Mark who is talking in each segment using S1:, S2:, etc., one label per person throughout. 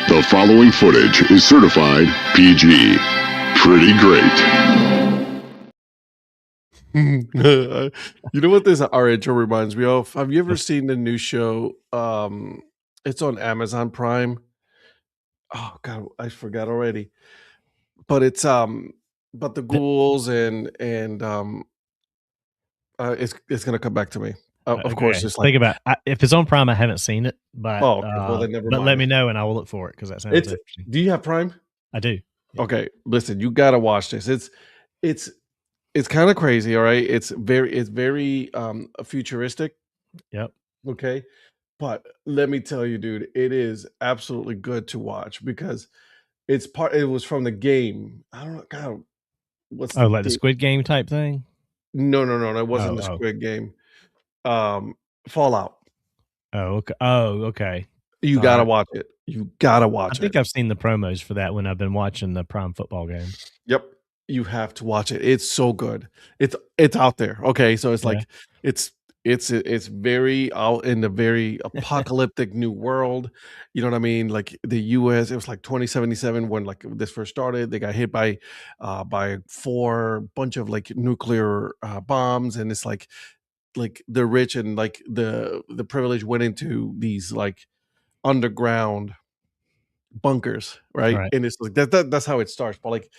S1: The following footage is certified PG. Pretty great.
S2: You know what this our intro reminds me of? Have you ever seen the new show? It's on Amazon Prime. Oh God, I forgot already. But it's but the ghouls and it's gonna come back to me. Of course,
S3: Okay.
S2: it's like
S3: Think about if it's on Prime. I haven't seen it, but
S2: oh, okay. Well, then never
S3: but let
S2: mind.
S3: me know and I will look for it because that sounds
S2: It's.
S3: interesting.
S2: Do you have Prime?
S3: I do. Yeah.
S2: Okay, listen, you gotta watch this. It's kind of crazy. All right, it's very futuristic.
S3: Yep.
S2: Okay. But let me tell you, dude, it is absolutely good to watch because it was from the game. I don't know, God, what's
S3: Oh,
S2: the
S3: like the
S2: game?
S3: Squid Game type thing?
S2: No, it wasn't the
S3: Oh.
S2: Squid Game. Fallout.
S3: Oh, okay. Oh, okay.
S2: You
S3: All
S2: gotta
S3: right.
S2: watch it. You gotta
S3: I
S2: watch it.
S3: think I've seen the promos for that when I've been watching the Prime football games.
S2: Yep. You have to watch it. It's so good. It's out there. Okay. So it's
S3: Yeah.
S2: like it's very out in the very apocalyptic new world. You know what I mean? Like the US, it was like 2077 when like this first started. They got hit by 4 bunch of like nuclear bombs, and it's like the rich and like the privileged went into these like underground bunkers, right?
S3: Right.
S2: And it's like that's how it starts. But like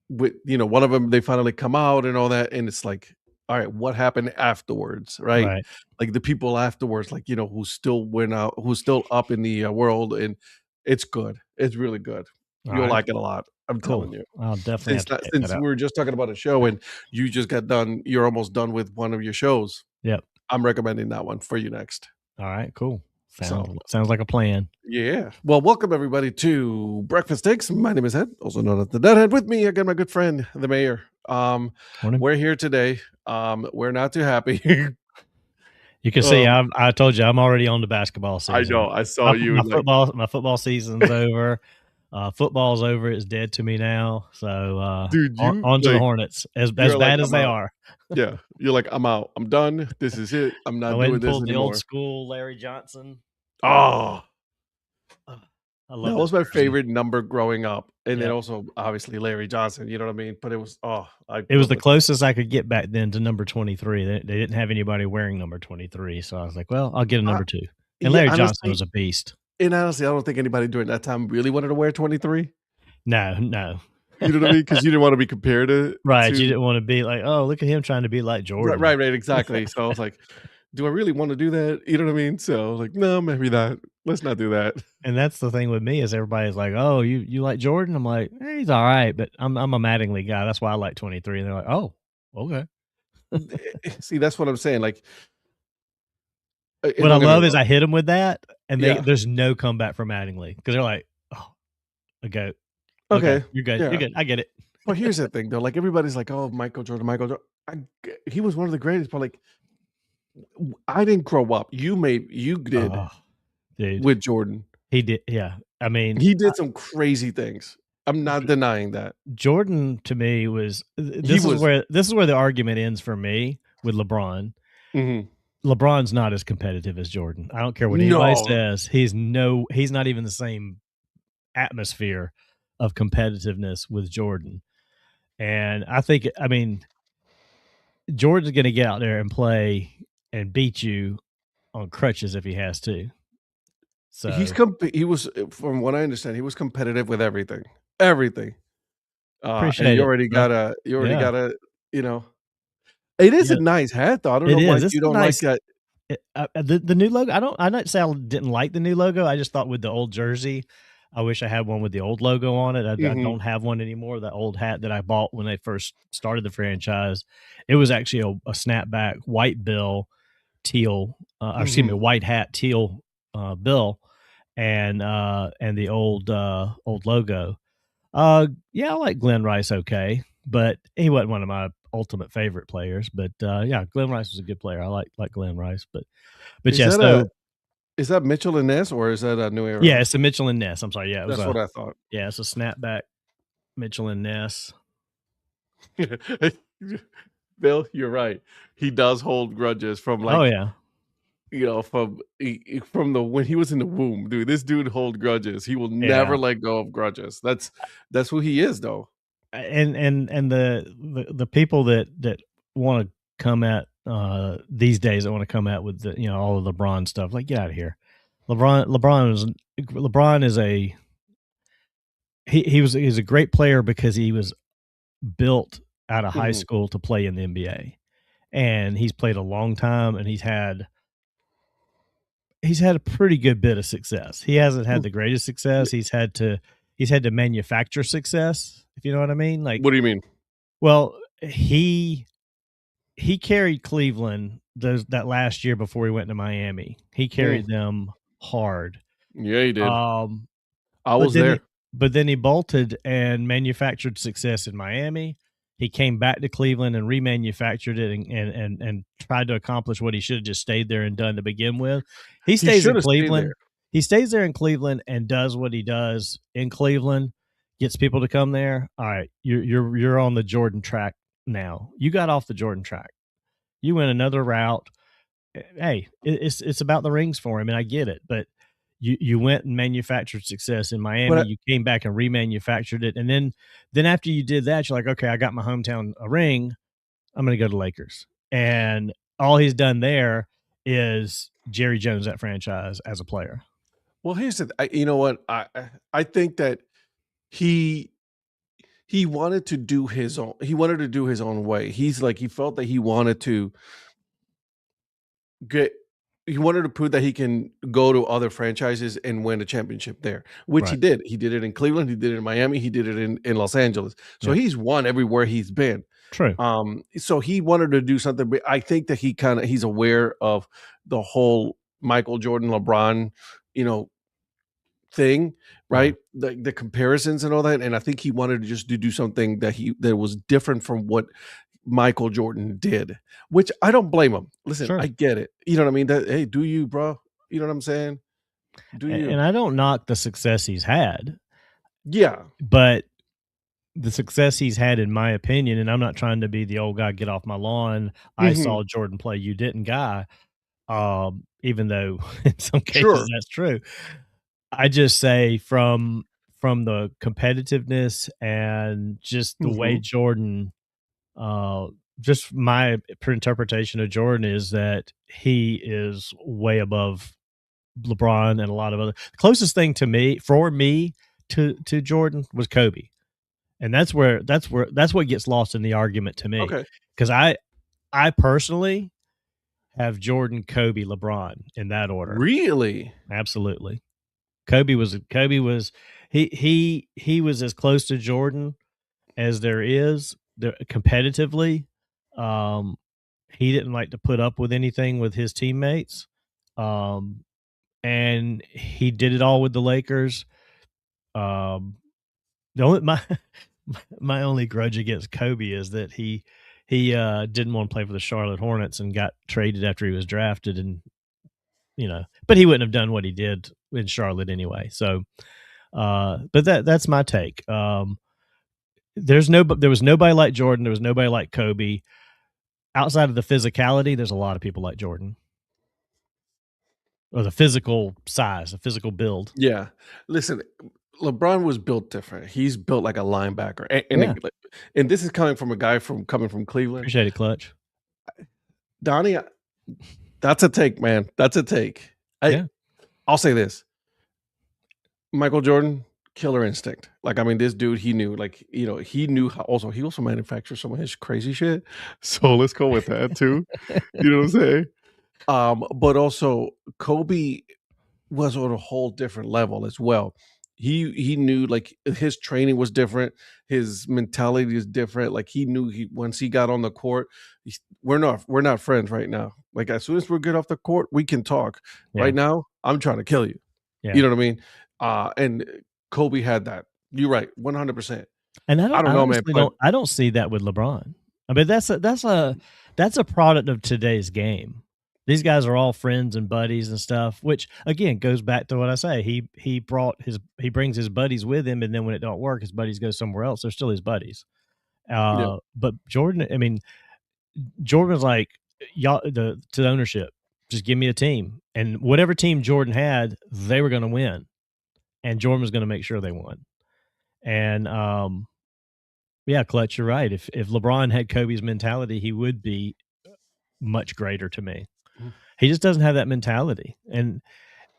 S2: with one of them, they finally come out and all that, and it's like, all right, what happened afterwards, right?
S3: Right.
S2: Like the people afterwards, like who still went out, who's still up in the world, and it's good. It's really good.
S3: All
S2: You'll
S3: right.
S2: like it a lot. I'm telling
S3: Cool.
S2: you.
S3: I'll definitely have to check that
S2: Since we
S3: out.
S2: were just talking about a show and you just got done, you're almost done with one of your shows.
S3: Yep.
S2: I'm recommending that one for you next.
S3: All right. Cool.
S2: So
S3: Sounds like a plan.
S2: yeah. Well, welcome everybody to Breakfast Sticks. My name is Ed, also known as the Deadhead. With me again, my good friend, the mayor.
S3: Morning.
S2: We're here today. We're not too happy.
S3: You can see I told you I'm already on the basketball season.
S2: I know. I saw you.
S3: My football season's over. Football's over. It's dead to me now. So
S2: dude,
S3: on to the Hornets. As bad as they are.
S2: Yeah. You're like, I'm out. I'm done. This is it. I'm not
S3: I went
S2: doing
S3: and
S2: this
S3: pulled the
S2: anymore.
S3: old school Larry Johnson.
S2: Oh,
S3: I love
S2: that was my
S3: jersey.
S2: favorite number growing up. And then also obviously Larry Johnson, you know what I mean? But it was
S3: it was the closest I could get back then to number 23. They didn't have anybody wearing number 23. So I was like, well, I'll get a number 2. And Larry Johnson was a beast.
S2: And honestly, I don't think anybody during that time really wanted to wear 23.
S3: No.
S2: You know what I mean? Because you didn't want to be compared to
S3: right. You didn't want to be like, oh, look at him trying to be like Jordan.
S2: Right, exactly. So I was like, do I really want to do that? You know what I mean? So like, no, maybe not. Let's not do that.
S3: And that's the thing with me is everybody's like, oh, you like Jordan? I'm like, he's all right, but I'm a Mattingly guy. That's why I like 23. And they're like, oh, okay.
S2: See, that's what I'm saying. Like,
S3: what I love is I hit them with that, and there's no comeback from Mattingly because they're like, oh, okay, you're good, you're good. I get it.
S2: Well, here's the thing though. Like everybody's like, oh, Michael Jordan. He was one of the greatest, but like, I didn't grow up. You did,
S3: dude,
S2: with Jordan.
S3: He did, yeah. I mean,
S2: he did some crazy things. I'm not denying that.
S3: Jordan to me was this is where the argument ends for me with LeBron.
S2: Mm-hmm.
S3: LeBron's not as competitive as Jordan. I don't care what anybody says. He's not even the same atmosphere of competitiveness with Jordan. And I think, Jordan's going to get out there and play and beat you on crutches if he has to. So
S2: he was, from what I understand, he was competitive with everything. Everything.
S3: Appreciate
S2: and you
S3: it.
S2: already got a, it is a nice hat though. I don't know why you don't like that.
S3: The new logo. I not say I didn't like the new logo. I just thought with the old jersey, I wish I had one with the old logo on it. I don't have one anymore. That old hat that I bought when they first started the franchise, it was actually a snapback white bill, teal. Excuse me, white hat, teal bill, and the old logo. Yeah, I like Glenn Rice. Okay, but he wasn't one of my ultimate favorite players. But yeah, Glenn Rice was a good player. I like Glenn Rice. But yeah, so.
S2: Is that Mitchell and Ness or is that a New Era?
S3: Yeah, it's a Mitchell and Ness. I'm sorry. Yeah,
S2: that's what I thought.
S3: Yeah, it's a snapback Mitchell and Ness.
S2: Bill, you're right. He does hold grudges from like.
S3: Oh yeah.
S2: you know, from the when he was in the womb, dude. This dude hold grudges. He will never
S3: Yeah.
S2: let go of grudges. That's who he is, though.
S3: And the people that want to come at these days that want to come at with the all of LeBron stuff, like, get out of here. LeBron is he's a great player because he was built out of high
S2: Mhm.
S3: school to play in the NBA, and he's played a long time, and he's had a pretty good bit of success. He hasn't had
S2: Mm,
S3: the greatest
S2: yeah.
S3: success. He's had to manufacture success, if you know what I mean. Like,
S2: What do you mean?
S3: well, he carried Cleveland that last year before he went to Miami. He
S2: Mm,
S3: carried them hard.
S2: yeah, he did.
S3: Um,
S2: I
S3: but
S2: was
S3: then
S2: there.
S3: he bolted and manufactured success in Miami. He came back to Cleveland and remanufactured it and tried to accomplish what he should have just stayed there and done to begin with. He
S2: He
S3: stays
S2: should
S3: in
S2: have stayed there.
S3: Cleveland. He stays there in Cleveland and does what he does in Cleveland, gets people to come there. All right, you're on the Jordan track now. You got off the Jordan track. You went another route. Hey, it's about the rings for him, and I get it. But you went and manufactured success in Miami.
S2: But
S3: You came back and remanufactured it, and then after you did that, you're like, okay, I got my hometown a ring. I'm going to go to Lakers, and all he's done there is Jerry Jones that franchise as a player.
S2: well, here's you know what? I think that he he wanted to do his own. He wanted to do his own way. He's like he felt that he wanted to get. He wanted to prove that he can go to other franchises and win a championship there, which he
S3: Right.
S2: did. He did it in Cleveland. He did it in Miami. He did it in Los Angeles. So
S3: Yeah.
S2: he's won everywhere he's been.
S3: True.
S2: So he wanted to do something, but I think that he's aware of the whole Michael Jordan, LeBron, you know, thing,
S3: Yeah.
S2: right? The comparisons and all that. And I think he wanted to just do something that was different from what Michael Jordan did, which I don't blame him. Listen,
S3: Sure.
S2: I get it. You know what I mean? That hey, do you, bro? You know what I'm saying? Do
S3: And
S2: you?
S3: I don't knock the success he's had,
S2: Yeah.
S3: but the success he's had, in my opinion, and I'm not trying to be the old guy, get off my lawn. I
S2: Mhm.
S3: saw Jordan play, you didn't, guy. Even though in some cases
S2: Sure.
S3: that's true. I just say from the competitiveness and just the way
S2: Mhm.
S3: Jordan, uh, just my interpretation of Jordan is that he is way above LeBron and a lot of other. The closest thing to me, for me, to Jordan was Kobe. And that's what gets lost in the argument to me,
S2: Okay.
S3: because I personally have Jordan, Kobe, LeBron in that order.
S2: Really?
S3: Absolutely. Kobe was he was as close to Jordan as there is there competitively. Um, he didn't like to put up with anything with his teammates. Um, and he did it all with the Lakers. Um, the only my only grudge against Kobe is that he didn't want to play for the Charlotte Hornets and got traded after he was drafted, and but he wouldn't have done what he did in Charlotte anyway. So, but that's my take. There was nobody like Jordan. There was nobody like Kobe. Outside of the physicality, there's a lot of people like Jordan, or the physical size, the physical build.
S2: Yeah. Listen, LeBron was built different. He's built like a linebacker,
S3: Yeah,
S2: and this is coming from a guy coming from Cleveland.
S3: appreciate it, Clutch.
S2: Donnie, that's a take, man. That's a take.
S3: Yeah,
S2: I'll say this: Michael Jordan, killer instinct. Like, I mean, this dude, he knew, like, he knew how. Also, he also manufactured some of his crazy shit. So let's go with that too. You know what I'm saying? But also Kobe was on a whole different level as well. He knew like his training was different, his mentality is different. Like he knew he once he got on the court, we're not friends right now. Like as soon as we're good off the court, we can talk.
S3: yeah,
S2: Right now, I'm trying to kill you.
S3: yeah.
S2: You know what I mean? And Kobe had that. You're right, 100%.
S3: And
S2: I don't
S3: I
S2: know, man,
S3: honestly
S2: but
S3: don't see that with LeBron. I mean, that's a product of today's game. These guys are all friends and buddies and stuff, which again goes back to what I say. He brings his buddies with him, and then when it don't work, his buddies go somewhere else. They're still his buddies.
S2: yeah,
S3: But Jordan, I mean, Jordan was like y'all to the ownership. Just give me a team. And whatever team Jordan had, they were going to win. And Jordan was going to make sure they won. And yeah, Clutch, you're right. If LeBron had Kobe's mentality, he would be much greater to me. He just doesn't have that mentality. And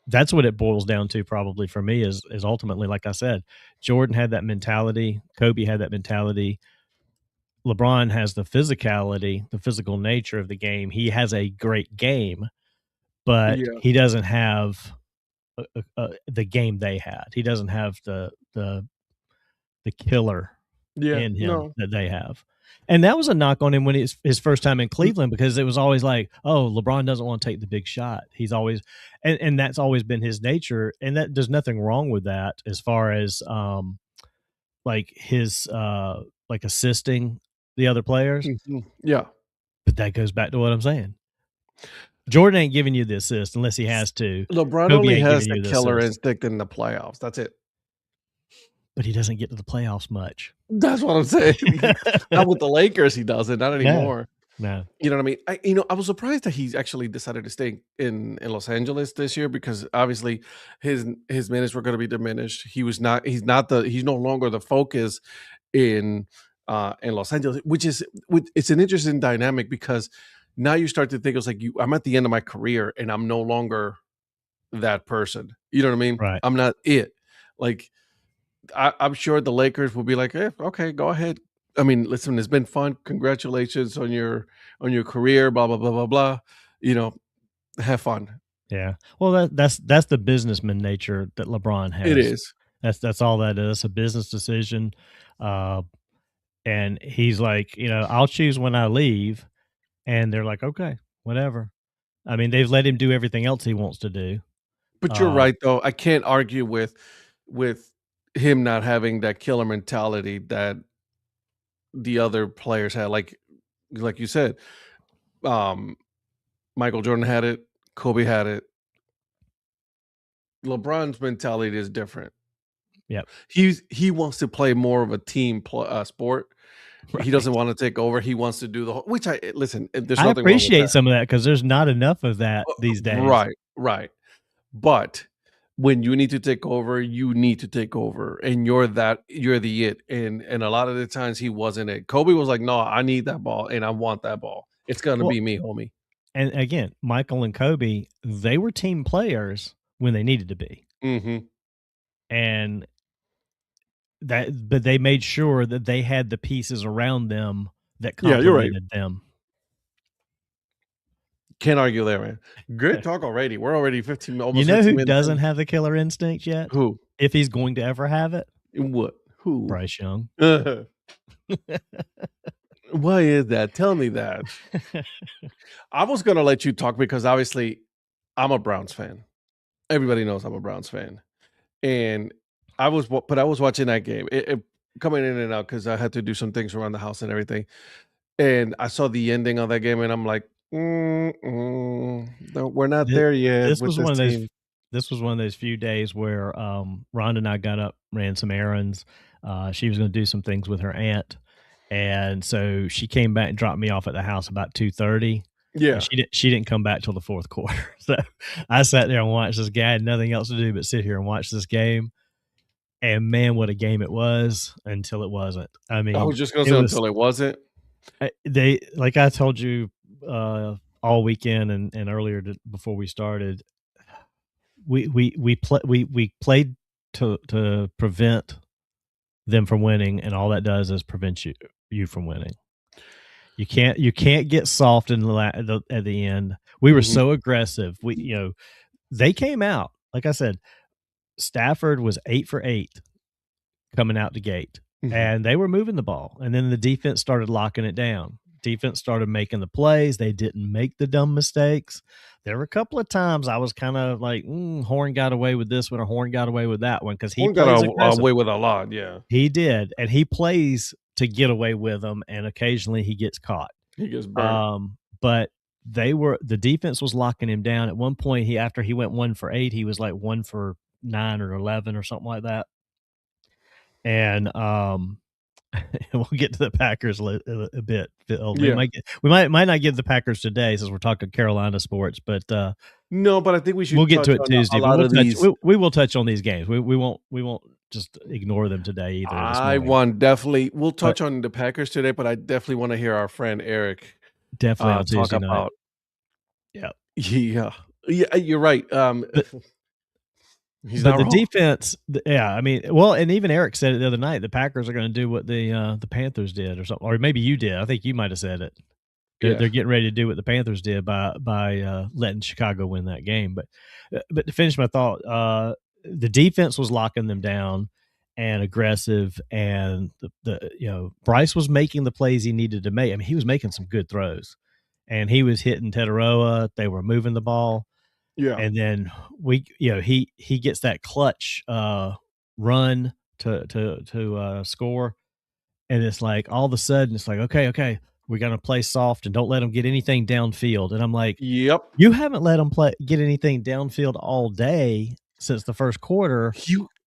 S3: that's what it boils down to probably for me is ultimately, like I said, Jordan had that mentality. Kobe had that mentality. LeBron has the physicality, the physical nature of the game. He has a great game, but
S2: Yeah.
S3: he doesn't have the game they had. He doesn't have the killer in him that they have. And that was a knock on him when his first time in Cleveland, because it was always like, oh, LeBron doesn't want to take the big shot. He's always, and that's always been his nature. And that there's nothing wrong with that as far as like his like assisting the other players.
S2: Yeah.
S3: But that goes back to what I'm saying. Jordan ain't giving you the assist unless he has to.
S2: LeBron
S3: Kobe
S2: only
S3: ain't
S2: has
S3: giving
S2: the
S3: you
S2: killer
S3: assist.
S2: instinct in the playoffs. That's it.
S3: But he doesn't get to the playoffs much.
S2: That's what I'm saying. Not with the Lakers, he doesn't. Not anymore.
S3: No.
S2: You know what I mean? I was surprised that he actually decided to stay in Los Angeles this year, because obviously his minutes were going to be diminished. He's no longer the focus in Los Angeles, it's an interesting dynamic, because now you start to think it's like I'm at the end of my career and I'm no longer that person. You know what I mean?
S3: Right.
S2: I'm not it. Like I'm sure the Lakers will be like, okay, go ahead. I mean, listen, it's been fun. Congratulations on your career, blah, blah, blah, blah, blah. You know, have fun.
S3: Yeah. Well, that's the businessman nature that LeBron has.
S2: It is.
S3: That's all that is. It's a business decision. And he's like, I'll choose when I leave. And they're like, okay, whatever. I mean, they've let him do everything else he wants to do.
S2: But you're right, though. I can't argue with him not having that killer mentality that the other players had. Like you said, Michael Jordan had it, Kobe had it. LeBron's mentality is different.
S3: Yep.
S2: He wants to play more of a team sport. Right. He doesn't want to take over. He wants to do the whole, which listen, there's nothing wrong with that.
S3: I appreciate some of that, because there's not enough of that these days.
S2: Right. But when you need to take over, you need to take over, and you're the it. And a lot of the times he wasn't it. Kobe was like, no, I need that ball and I want that ball. It's gonna be me, homie.
S3: And again, Michael and Kobe, they were team players when they needed to be.
S2: Mm-hmm.
S3: And but they made sure that they had the pieces around them that complemented them.
S2: Can't argue there, man. Great talk already. We're already 15 almost.
S3: You know who doesn't have the killer instinct yet?
S2: Who?
S3: If he's going to ever have it?
S2: What? Who?
S3: Bryce Young.
S2: Why is that? Tell me that. I was going to let you talk because obviously I'm a Browns fan. Everybody knows I'm a Browns fan. And I was watching that game. It coming in and out because I had to do some things around the house and everything. And I saw the ending of that game and I'm like, no, we're not there yet.
S3: This was one of those few days where Rhonda and I got up, ran some errands. She was going to do some things with her aunt. And so she came back and dropped me off at the house about 2:30.
S2: Yeah.
S3: She didn't come back till the fourth quarter. So I sat there and watched this guy. I had nothing else to do but sit here and watch this game. And man, what a game it was until it wasn't. I mean,
S2: I was just going to say until it wasn't.
S3: They, like I told you all weekend and earlier before we started, we played to prevent them from winning, and all that does is prevent you from winning. You can't get soft at the end. We were so aggressive. They came out, like I said, Stafford was 8 for 8 coming out the gate, and they were moving the ball, and then the defense started locking it down. Defense started making the plays. They didn't make the dumb mistakes. There were a couple of times I was kind of like, Horn got away with this one or Horn got away with that one, because he got
S2: away with a lot. Yeah,
S3: he did, and he plays to get away with them, and occasionally he gets caught.
S2: He gets burned.
S3: But the defense was locking him down. At one point, after he went 1 for 8, he was like 1 for 9 or 11 or something like that. And we'll get to the Packers a bit. We
S2: Yeah.
S3: might not get the Packers today since we're talking Carolina sports, but
S2: No, but I think we should
S3: we'll get
S2: touch
S3: to it
S2: on
S3: Tuesday.
S2: a
S3: But
S2: lot of these.
S3: we will touch on these games. We won't just ignore them today either. This morning.
S2: We'll touch on the Packers today, but I definitely want to hear our friend Eric
S3: definitely on
S2: talk
S3: Tuesday night.
S2: about.
S3: Yeah,
S2: you're right. He's not
S3: the
S2: wrong.
S3: defense, I mean, well, and even Eric said it the other night. The Packers are going to do what the Panthers did, or something, or maybe you did. I think you might have said it. They're getting ready to do what the Panthers did by letting Chicago win that game. But to finish my thought, the defense was locking them down and aggressive, and the Bryce was making the plays he needed to make. I mean, he was making some good throws, and he was hitting Tetaroa. They were moving the ball.
S2: Yeah.
S3: And then he gets that clutch run to score, and it's like all of a sudden it's like okay, we're gonna play soft and don't let them get anything downfield. And I'm like,
S2: yep,
S3: you haven't let them get anything downfield all day since the first quarter.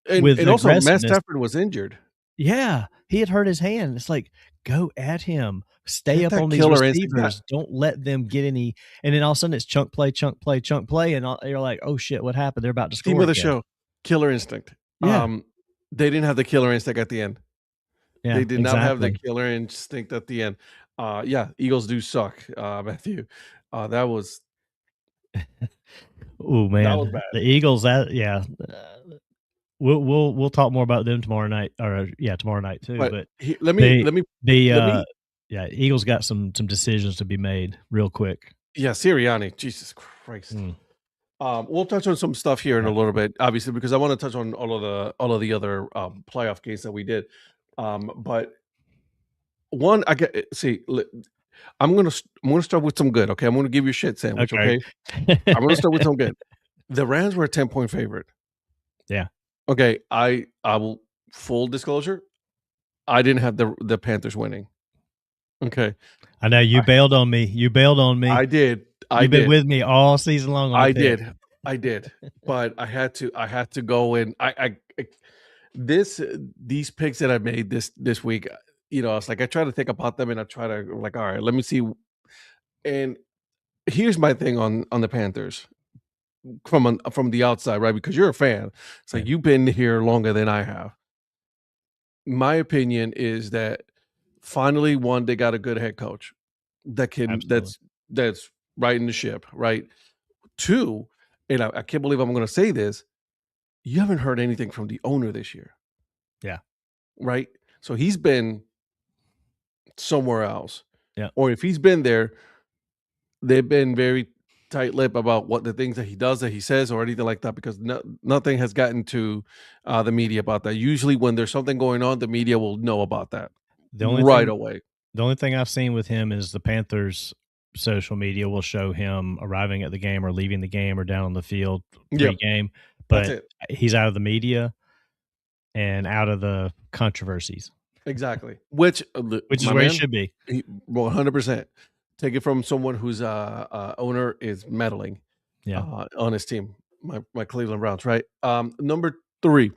S2: And also Matt Stafford was injured.
S3: Yeah, he had hurt his hand. It's like, go at him. Stay up on these receivers. Don't let them get any. And then all of a sudden it's chunk play. And you're like, oh, shit, what happened? They're about to score.
S2: Team of the show, killer instinct.
S3: Yeah.
S2: They didn't have the killer instinct at the end.
S3: Yeah,
S2: they did not have the killer instinct at the end. Eagles do suck, Matthew. That was.
S3: Oh, man.
S2: That was bad.
S3: The Eagles, We'll talk more about them tomorrow night, tomorrow night too. But Eagles got some decisions to be made real quick.
S2: Yeah, Sirianni, Jesus Christ. We'll touch on some stuff here in a little bit, obviously, because I want to touch on all of the other playoff games that we did. But one, I'm gonna start with some good. Okay, I'm gonna give you a shit sandwich. Okay, I'm gonna start with some good. The Rams were a 10-point favorite.
S3: Yeah.
S2: Okay, I will, full disclosure, I didn't have the Panthers winning. Okay.
S3: I know you bailed on me.
S2: I did.
S3: You've been with me all season long.
S2: I did. But I had to go in. These picks that I made this week, it's like I try to think about them and I try to like, all right, let me see. And here's my thing on the Panthers. From the outside, right? Because you're a fan. It's like you've been here longer than I have. My opinion is that finally, one, they got a good head coach that can that's righting the ship, right? Two, and I can't believe I'm going to say this, you haven't heard anything from the owner this year.
S3: Yeah.
S2: Right? So he's been somewhere else.
S3: Yeah.
S2: Or if he's been there, they've been very tight-lipped about what the things that he does, that he says, or anything like that, because nothing has gotten to the media about that. Usually when there's something going on, the media will know about that away.
S3: The only thing I've seen with him is the Panthers social media will show him arriving at the game or leaving the game or down on the field pre-game, but he's out of the media and out of the controversies.
S2: Exactly. Which
S3: is where he should be.
S2: 100%. Take it from someone whose owner is meddling on his team, my Cleveland Browns, right? Number 3,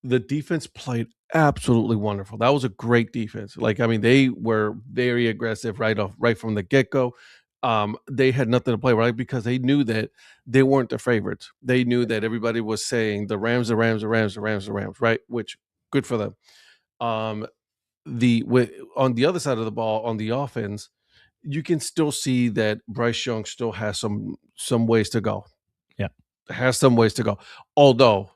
S2: the defense played absolutely wonderful. That was a great defense. Like, I mean, they were very aggressive right from the get-go. They had nothing to play, right? Because they knew that they weren't the favorites. They knew that everybody was saying the Rams, right? Which, good for them. On the other side of the ball, on the offense, you can still see that Bryce Young still has some ways to go.
S3: Yeah.
S2: Has some ways to go. Although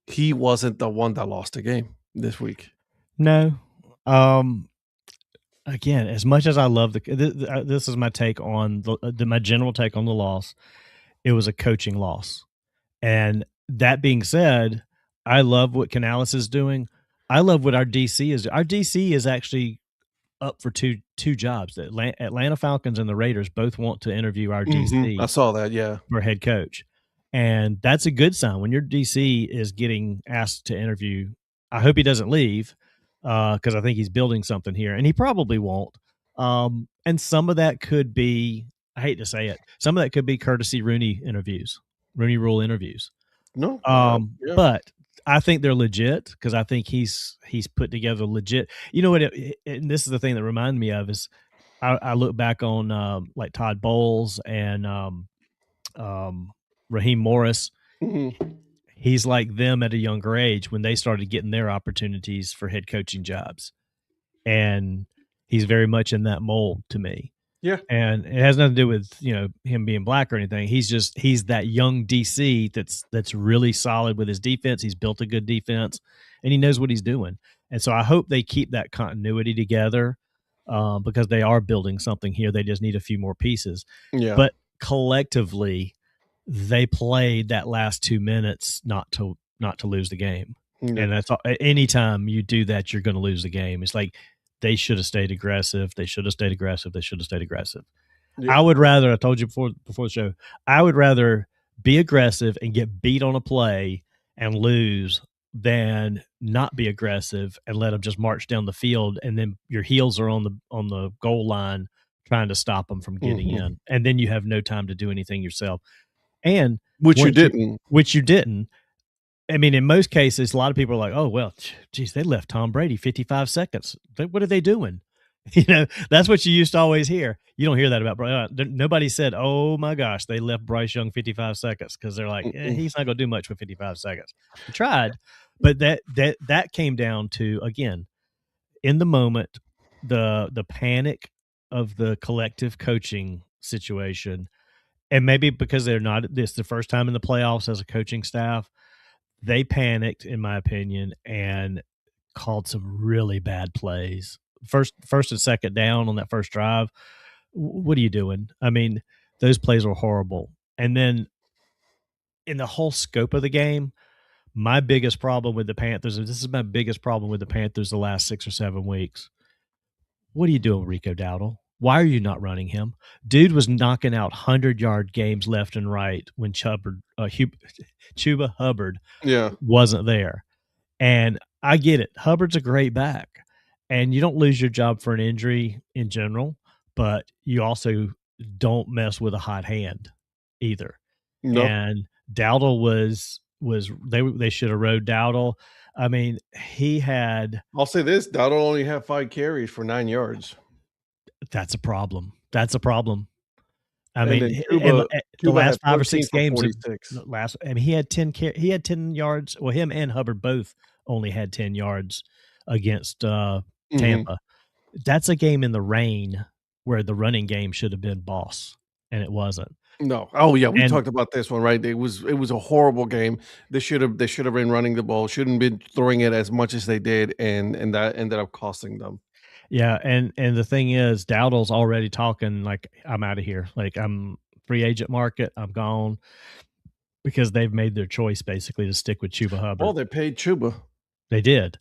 S2: he wasn't the one that lost the game this week.
S3: No. Again, as much as I love this is my take on my general take on the loss. It was a coaching loss. And that being said, I love what Canales is doing. I love what our DC is. Our DC is actually up for two jobs. The Atlanta Falcons and the Raiders both want to interview our DC.
S2: I saw that, yeah,
S3: for head coach, and that's a good sign when your DC is getting asked to interview. I hope he doesn't leave because I think he's building something here, and he probably won't. And some of that could be, I hate to say it, some of that could be courtesy Rooney Rule interviews.
S2: No,
S3: but I think they're legit because I think he's put together legit. You know what? And this is the thing that reminded me of is I look back on like Todd Bowles and Raheem Morris.
S2: Mm-hmm.
S3: He's like them at a younger age when they started getting their opportunities for head coaching jobs, and he's very much in that mold to me.
S2: Yeah.
S3: And it has nothing to do with, him being black or anything. He's that young DC that's really solid with his defense. He's built a good defense and he knows what he's doing. And so I hope they keep that continuity together because they are building something here. They just need a few more pieces.
S2: Yeah.
S3: But collectively, they played that last 2 minutes not to lose the game.
S2: Yeah.
S3: And that's anytime you do that, you're going to lose the game. It's like, they should have stayed aggressive. They should have stayed aggressive. They should have stayed aggressive. Yeah. I would rather, I told you before the show, I would rather be aggressive and get beat on a play and lose than not be aggressive and let them just march down the field. And then your heels are on the goal line trying to stop them from getting in. And then you have no time to do anything yourself. And
S2: which you didn't.
S3: I mean, in most cases, a lot of people are like, oh, well, geez, they left Tom Brady 55 seconds. What are they doing? That's what you used to always hear. You don't hear that about Bryce. Nobody said, oh, my gosh, they left Bryce Young 55 seconds because they're like, he's not going to do much for 55 seconds. He tried. But that came down to, again, in the moment, the panic of the collective coaching situation. And maybe because this is the first time in the playoffs as a coaching staff, they panicked, in my opinion, and called some really bad plays. First and second down on that first drive. What are you doing? I mean, those plays were horrible. And then in the whole scope of the game, my biggest problem with the Panthers, this is my biggest problem with the Panthers the last 6 or 7 weeks. What are you doing, Rico Dowdle? Why are you not running him? Dude was knocking out 100-yard games left and right when Chuba Hubbard wasn't there. And I get it. Hubbard's a great back. And you don't lose your job for an injury in general, but you also don't mess with a hot hand either. Nope. And Dowdle was they should have rode Dowdle. I mean, he had.
S2: I'll say this: Dowdle only had 5 carries for 9 yards.
S3: That's a problem. I mean, the last 5 or 6 games, he had 10 yards. Well, him and Hubbard both only had 10 yards against Tampa. That's a game in the rain where the running game should have been boss, and it wasn't.
S2: No. Oh yeah, we talked about this one, right? It was a horrible game. They should have been running the ball. Shouldn't have been throwing it as much as they did, and that ended up costing them.
S3: Yeah, and the thing is, Dowdle's already talking like, I'm out of here. Like, I'm free agent market. I'm gone, because they've made their choice basically to stick with Chuba Hubbard.
S2: Well, they paid Chuba.
S3: They did.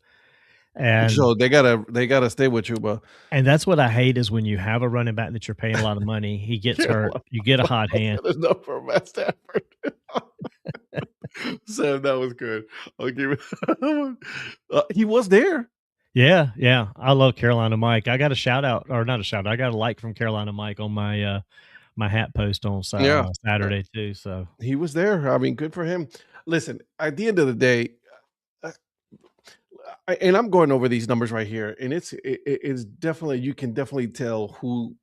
S3: And
S2: so they gotta stay with Chuba.
S3: And that's what I hate is when you have a running back that you're paying a lot of money, he gets hurt, you get a hot hand.
S2: There's no for Matt Stafford. Sam, that was good. I'll give it. He was there.
S3: Yeah. I love Carolina Mike. I got a shout out, or not a shout out. I got a like from Carolina Mike on my my hat post on Saturday too. So
S2: he was there. I mean, good for him. Listen, at the end of the day, and I'm going over these numbers right here, and it's definitely, you can definitely tell who.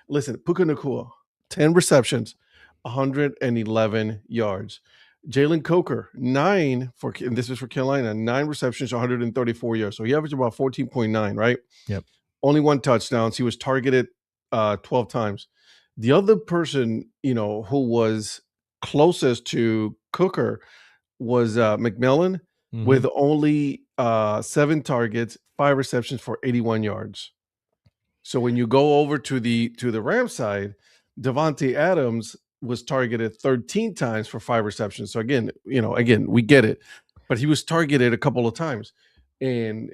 S2: Listen, Puka Nacua, 10 receptions, 111 yards. Jalen Coker, 9 and this is for Carolina, 9 receptions, 134 yards. So he averaged about 14.9, right?
S3: Yep.
S2: Only 1 touchdown. He was targeted 12 times. The other person, who was closest to Cooker was McMillan, with only 7 targets, 5 receptions for 81 yards. So when you go over to the Rams side, Davante Adams was targeted 13 times for 5 receptions. So again, we get it, but he was targeted a couple of times, and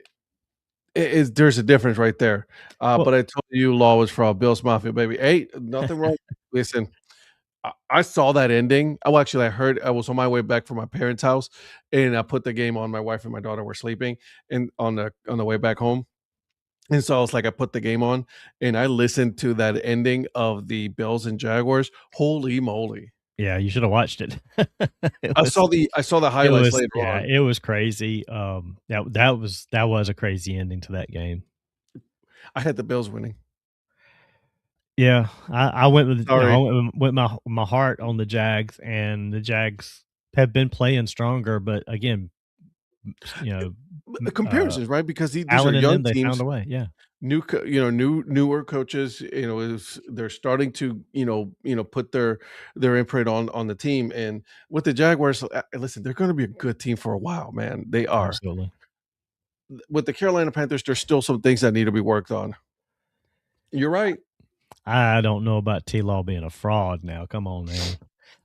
S2: there's a difference right there. But I told you, Law was from Bill's Mafia, baby. Hey, nothing wrong. Listen, I saw that ending. I was on my way back from my parents' house, and I put the game on. My wife and my daughter were sleeping, and on the way back home. And so I was like, I put the game on, and I listened to that ending of the Bills and Jaguars. Holy moly.
S3: Yeah, you should have watched it. It
S2: I
S3: was
S2: saw the
S3: it
S2: highlights
S3: was
S2: later
S3: yeah,
S2: on.
S3: it was crazy. That was a crazy ending to that game.
S2: I had the Bills winning.
S3: Yeah, I went with I
S2: Sorry.
S3: went with my heart on the Jags, and the Jags have been playing stronger, but again, you know,
S2: The comparisons, right? Because these are
S3: Allen and
S2: young
S3: them, they found
S2: teams,
S3: a way. Yeah.
S2: newer coaches. They're starting to put their imprint on the team. And with the Jaguars, listen, they're going to be a good team for a while, man. They are.
S3: Absolutely.
S2: With the Carolina Panthers, there's still some things that need to be worked on. You're right.
S3: I don't know about T-Law being a fraud now. Come on now.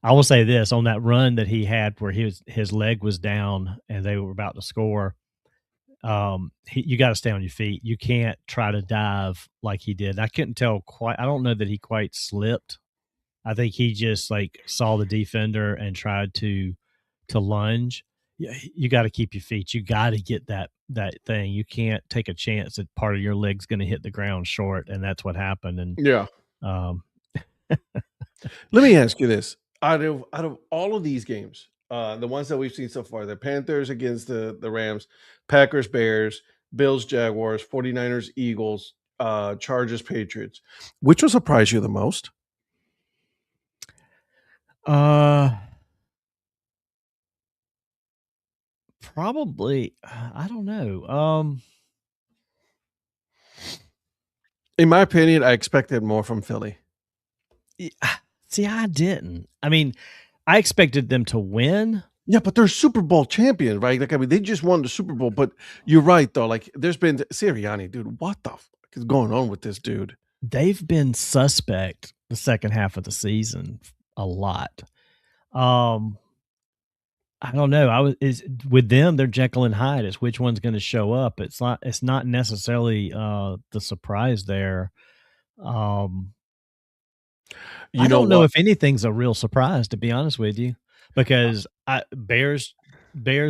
S3: I will say this, on that run that he had where his leg was down and they were about to score, you gotta stay on your feet. You can't try to dive like he did. I couldn't tell quite. I don't know that he quite slipped. I think he just, like, saw the defender and tried to lunge. Yeah, you gotta keep your feet. You gotta get that thing. You can't take a chance that part of your leg's gonna hit the ground short, and that's what happened, and,
S2: Yeah.
S3: um
S2: Let me ask you this: out of all of these games, the ones that we've seen so far, the Panthers against the Rams, Packers, Bears, Bills, Jaguars, 49ers, Eagles, Chargers, Patriots, which will surprise you the most?
S3: Uh, Probably, I don't know.
S2: In my opinion, I expected more from Philly.
S3: See, I didn't. I mean, I expected them to win.
S2: Yeah, but they're Super Bowl champions, right? Like, I mean, they just won the Super Bowl. But you're right, though. Like, there's been Sirianni, dude. What the fuck is going on with this dude?
S3: They've been suspect the second half of the season a lot. Um, I don't know. I was is with them, they're Jekyll and Hyde. It's which one's going to show up. It's not necessarily the surprise there. Um,
S2: You
S3: I
S2: know
S3: don't know
S2: what?
S3: if anything's a real surprise, to be honest with you, because Bears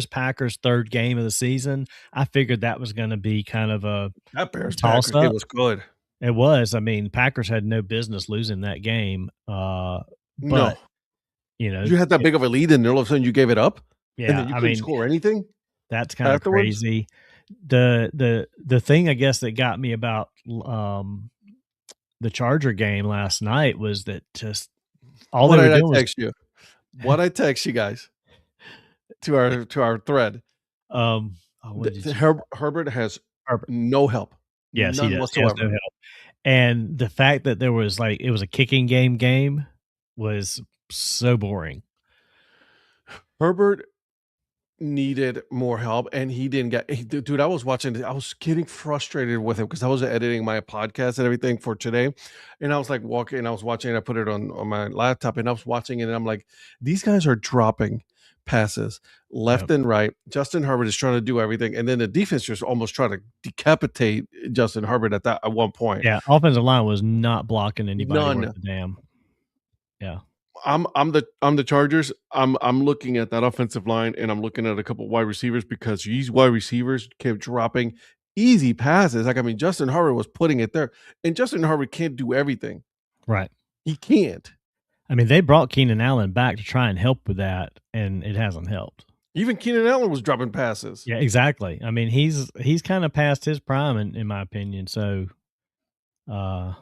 S3: Packers third game of the season. I figured that was going to be kind of a
S2: That Bears
S3: toss
S2: Packers game
S3: up.
S2: was good.
S3: It was. I mean, Packers had no business losing that game.
S2: No,
S3: But you know,
S2: you had that
S3: it,
S2: big of a lead, and all of a sudden you gave it up, and
S3: yeah.
S2: then you
S3: I
S2: couldn't
S3: mean,
S2: score anything
S3: that's kind of
S2: afterwards.
S3: crazy. The thing I guess that got me about the Charger game last night was that just all
S2: What
S3: they were
S2: did I
S3: doing was
S2: text you? What I text you guys to our thread?
S3: what did you
S2: Herbert has
S3: Herbert.
S2: no help,
S3: Yes, he
S2: none
S3: does. He has no
S2: whatsoever.
S3: help. And the fact that there was like it was a kicking game was so boring.
S2: Herbert needed more help, and he didn't get. Dude, I was watching. I was getting frustrated with him because I was editing my podcast and everything for today, and I was like walking. And I was watching. I put it on my laptop, and I was watching it, and I'm like, these guys are dropping passes
S3: Yep.
S2: left and right. Justin Herbert is trying to do everything, and then the defense just almost trying to decapitate Justin Herbert at one point.
S3: Yeah, offensive line was not blocking anybody worth
S2: None.
S3: a damn. Yeah.
S2: I'm the Chargers. I'm looking at that offensive line, and I'm looking at a couple wide receivers because these wide receivers kept dropping easy passes. Like, I mean, Justin Herbert was putting it there, and Justin Herbert can't do everything.
S3: Right.
S2: He can't.
S3: I mean, they brought Keenan Allen back to try and help with that, and it hasn't helped.
S2: Even Keenan Allen was dropping passes.
S3: Yeah, exactly. I mean, he's kind of past his prime in my opinion. So, uh,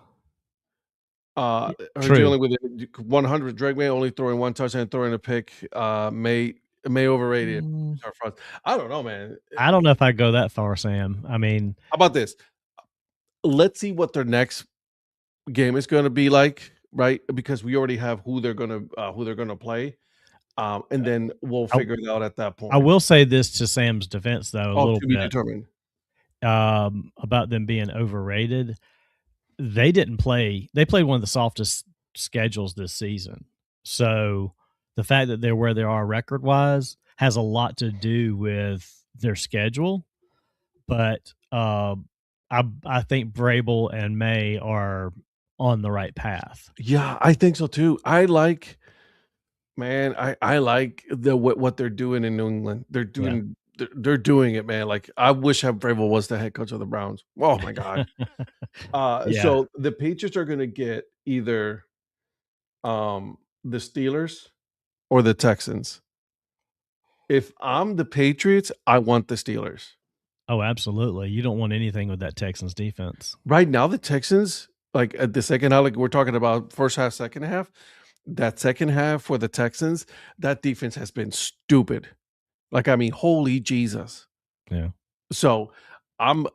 S2: Are
S3: true.
S2: dealing with 100. Drake May only throwing one touchdown, throwing a pick. May overrated.
S3: Mm,
S2: I don't know, man.
S3: I don't know if I go that far, Sam. I mean,
S2: How about this? Let's see what their next game is going to be like, right? Because we already have who they're gonna play, and then we'll
S3: I,
S2: figure it out at that
S3: I
S2: point.
S3: will say this to Sam's defense, though, a
S2: All
S3: little
S2: to be
S3: bit
S2: determined.
S3: about them being overrated. They didn't play. They played one of the softest schedules this season. So the fact that they're where they are record wise has a lot to do with their schedule. But I think Vrabel and May are on the right path.
S2: Yeah, I think so too. I like, man. I like what they're doing in New England.
S3: Yeah.
S2: They're doing it, man. Like, I wish Vrabel was the head coach of the Browns. Oh my god.
S3: Yeah.
S2: So the Patriots are gonna get either the Steelers or the Texans? If I'm the Patriots, I want the Steelers.
S3: Oh, absolutely. You don't want anything with that Texans defense.
S2: Right now, the Texans, like at the second half, like we're talking about first half, second half, that second half for the Texans, that defense has been stupid. Like, I mean, holy Jesus.
S3: Yeah.
S2: So I'm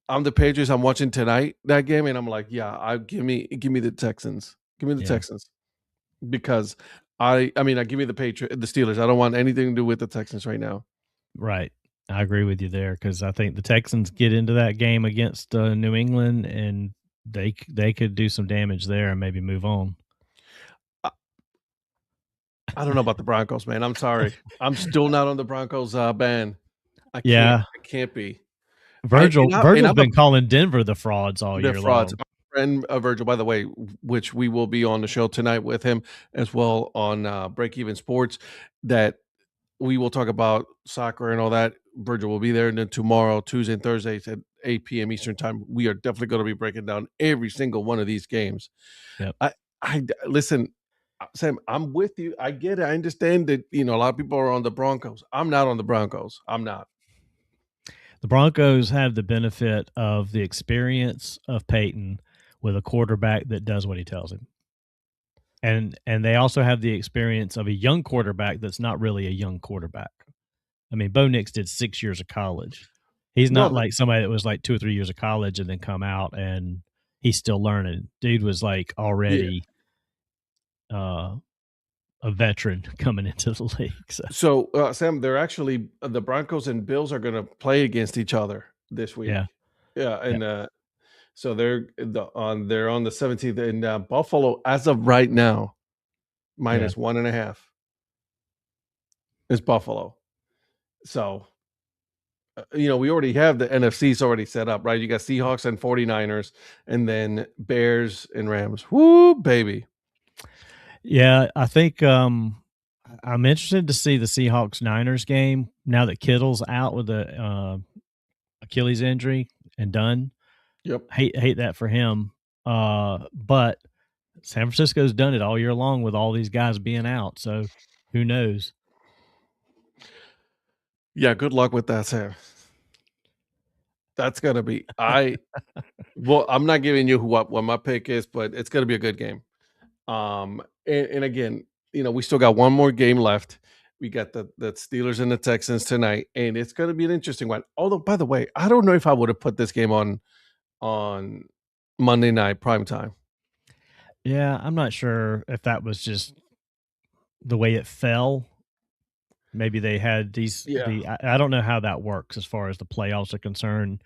S2: the Patriots. I'm watching tonight that game, and I'm like, yeah, give me the Texans. Give me the Texans. Because I mean, give me the Steelers. I don't want anything to do with the Texans right now.
S3: Right. I agree with you there because I think the Texans get into that game against New England and they could do some damage there and maybe move on.
S2: I don't know about the Broncos, man. I'm sorry. I'm still not on the Broncos ban. I can't be.
S3: Virgil's been calling Denver the frauds all year long.
S2: My friend Virgil, by the way, which we will be on the show tonight with him as well on Break Even Sports, that we will talk about soccer and all that. Virgil will be there, and then tomorrow, Tuesday and Thursdays at 8 p.m. Eastern time, we are definitely going to be breaking down every single one of these games.
S3: Yep.
S2: I listen, Sam, I'm with you. I get it. I understand that, a lot of people are on the Broncos. I'm not on the Broncos. I'm not.
S3: The Broncos have the benefit of the experience of Peyton with a quarterback that does what he tells him. And they also have the experience of a young quarterback that's not really a young quarterback. I mean, Bo Nix did 6 years of college. He's not like somebody that was like 2 or 3 years of college and then come out and he's still learning. Dude was like already a veteran coming into the league.
S2: So Sam, they're actually the Broncos and Bills are going to play against each other this week. Yeah, and so they're on the 17th in Buffalo as of right now, minus 1.5 is Buffalo. So we already have the NFC's already set up, right? You got Seahawks and 49ers, and then Bears and Rams. Woo, baby.
S3: Yeah, I think I'm interested to see the Seahawks-Niners game now that Kittle's out with the Achilles injury and done.
S2: Yep.
S3: Hate that for him. But San Francisco's done it all year long with all these guys being out. So who knows?
S2: Yeah, good luck with that, Sam. That's gonna be well, I'm not giving you what my pick is, but it's gonna be a good game. And again, we still got one more game left. We got the Steelers and the Texans tonight, and it's gonna be an interesting one. Although, by the way, I don't know if I would have put this game on Monday night primetime.
S3: Yeah, I'm not sure if that was just the way it fell. Maybe they had these. I don't know how that works as far as the playoffs are concerned.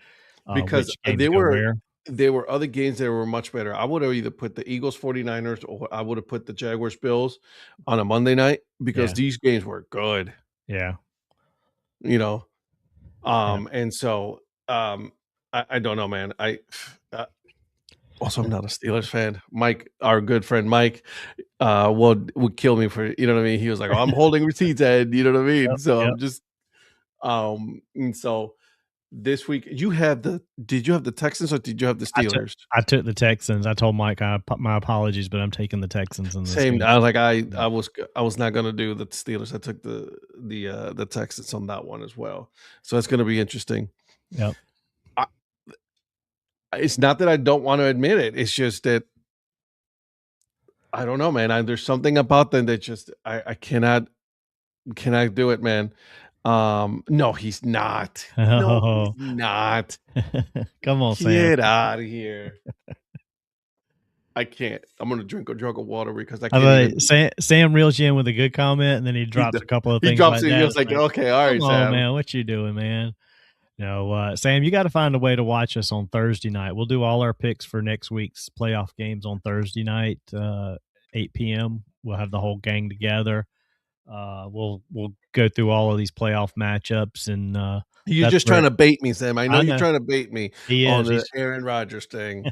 S2: Because there were other games that were much better. I would have either put the Eagles 49ers or I would have put the Jaguars Bills on a Monday night because these games were good.
S3: Yeah.
S2: And so I don't know, man. Also, I'm not a Steelers fan. Mike, our good friend Mike, would kill me for, you know what I mean? He was like, I'm holding receipts, Ed, you know what I mean? I'm just, and so this week, did you have the Texans or did you have the Steelers?
S3: I took the Texans. I told Mike, my apologies, but I'm taking the Texans. In this
S2: Same.
S3: game.
S2: I was not going to do the Steelers. I took the Texans on that one as well. So it's going to be interesting.
S3: Yep.
S2: It's not that I don't want to admit it. It's just that I don't know, man. There's something about them that just I cannot do it, man. No, he's not. No, he's not.
S3: Come on, Sam.
S2: Get out of here. I can't. I'm gonna drink a jug of water because I can't.
S3: Sam reels you in with a good comment, and then he drops a couple of things.
S2: He drops
S3: like
S2: it.
S3: That.
S2: He was like, "Okay, all right,
S3: Come
S2: Sam.
S3: on, man, what you doing, man?" No, Sam, you got to find a way to watch us on Thursday night. We'll do all our picks for next week's playoff games on Thursday night, 8 p.m. We'll have the whole gang together. We'll go through all of these playoff matchups, and
S2: you're just trying to bait me, Sam. I know you're trying to bait me on the Aaron Rodgers thing.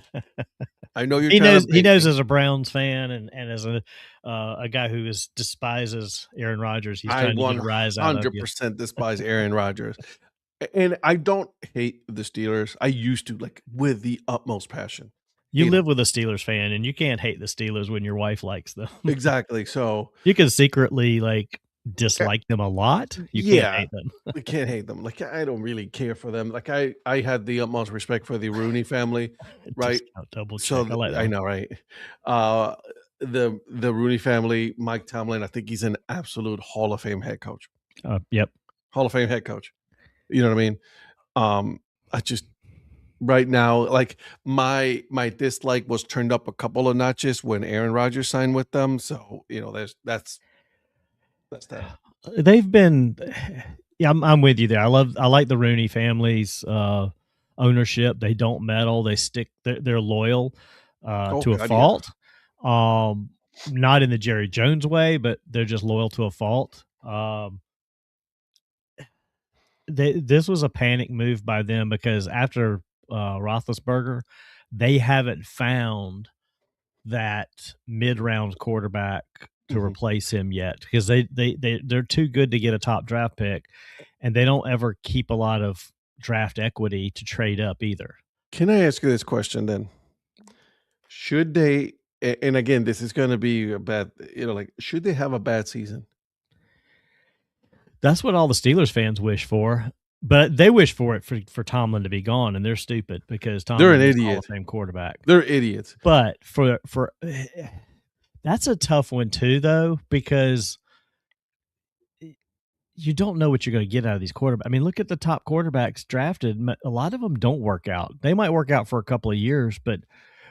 S2: I know you're.
S3: He knows as a Browns fan and as a guy who despises Aaron Rodgers, he's trying to rise out of you.
S2: 100% despise Aaron Rodgers. And I don't hate the Steelers. I used to, like, with the utmost passion.
S3: You
S2: you know,
S3: live with a Steelers fan, and you can't hate the Steelers when your wife likes them.
S2: exactly. So
S3: You can secretly, like,
S2: uh,
S3: dislike them a lot. You can't
S2: yeah,
S3: hate them.
S2: I can't hate them. Like I don't really care for them. Like I had the utmost respect for the Rooney family, right?
S3: Discount, double
S2: So
S3: check. I like that
S2: I
S3: one.
S2: know, right? Uh, the Rooney family, Mike Tomlin. I think he's an absolute Hall of Fame head coach.
S3: Yep.
S2: Hall of Fame head coach. You know what I mean? Um, I just right now, like my dislike was turned up a couple of notches when Aaron Rodgers signed with them. So that's that.
S3: They've been yeah, I'm with you there. I like the Rooney family's ownership. They don't meddle. They stick. They're loyal
S2: Oh
S3: to a
S2: God, yeah.
S3: fault. Not in the Jerry Jones way, but they're just loyal to a fault. This was a panic move by them because after Roethlisberger, they haven't found that mid-round quarterback to
S2: Mhm.
S3: replace him yet because they're too good to get a top draft pick, and they don't ever keep a lot of draft equity to trade up either.
S2: Can I ask you this question then? Should they? And again, this is going to be a bad. Like should they have a bad season?
S3: That's what all the Steelers fans wish for, but they wish for it for Tomlin to be gone, and they're stupid because
S2: They're an
S3: Tomlin is a Hall
S2: idiot.
S3: of Fame quarterback.
S2: They're idiots.
S3: But for that's a tough one too, though, because you don't know what you're going to get out of these quarterbacks. I mean, look at the top quarterbacks drafted. A lot of them don't work out. They might work out for a couple of years, but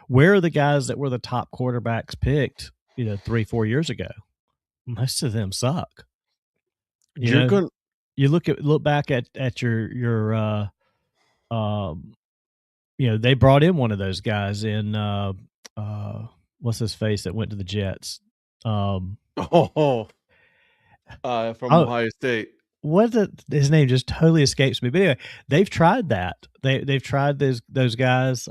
S3: where are the guys that were the top quarterbacks picked, 3-4 years ago? Most of them suck.
S2: You're going.
S3: You look back at your they brought in one of those guys in what's his face that went to the Jets.
S2: From
S3: Oh,
S2: Ohio State.
S3: his name just totally escapes me. But anyway, they've tried that. They've tried those guys.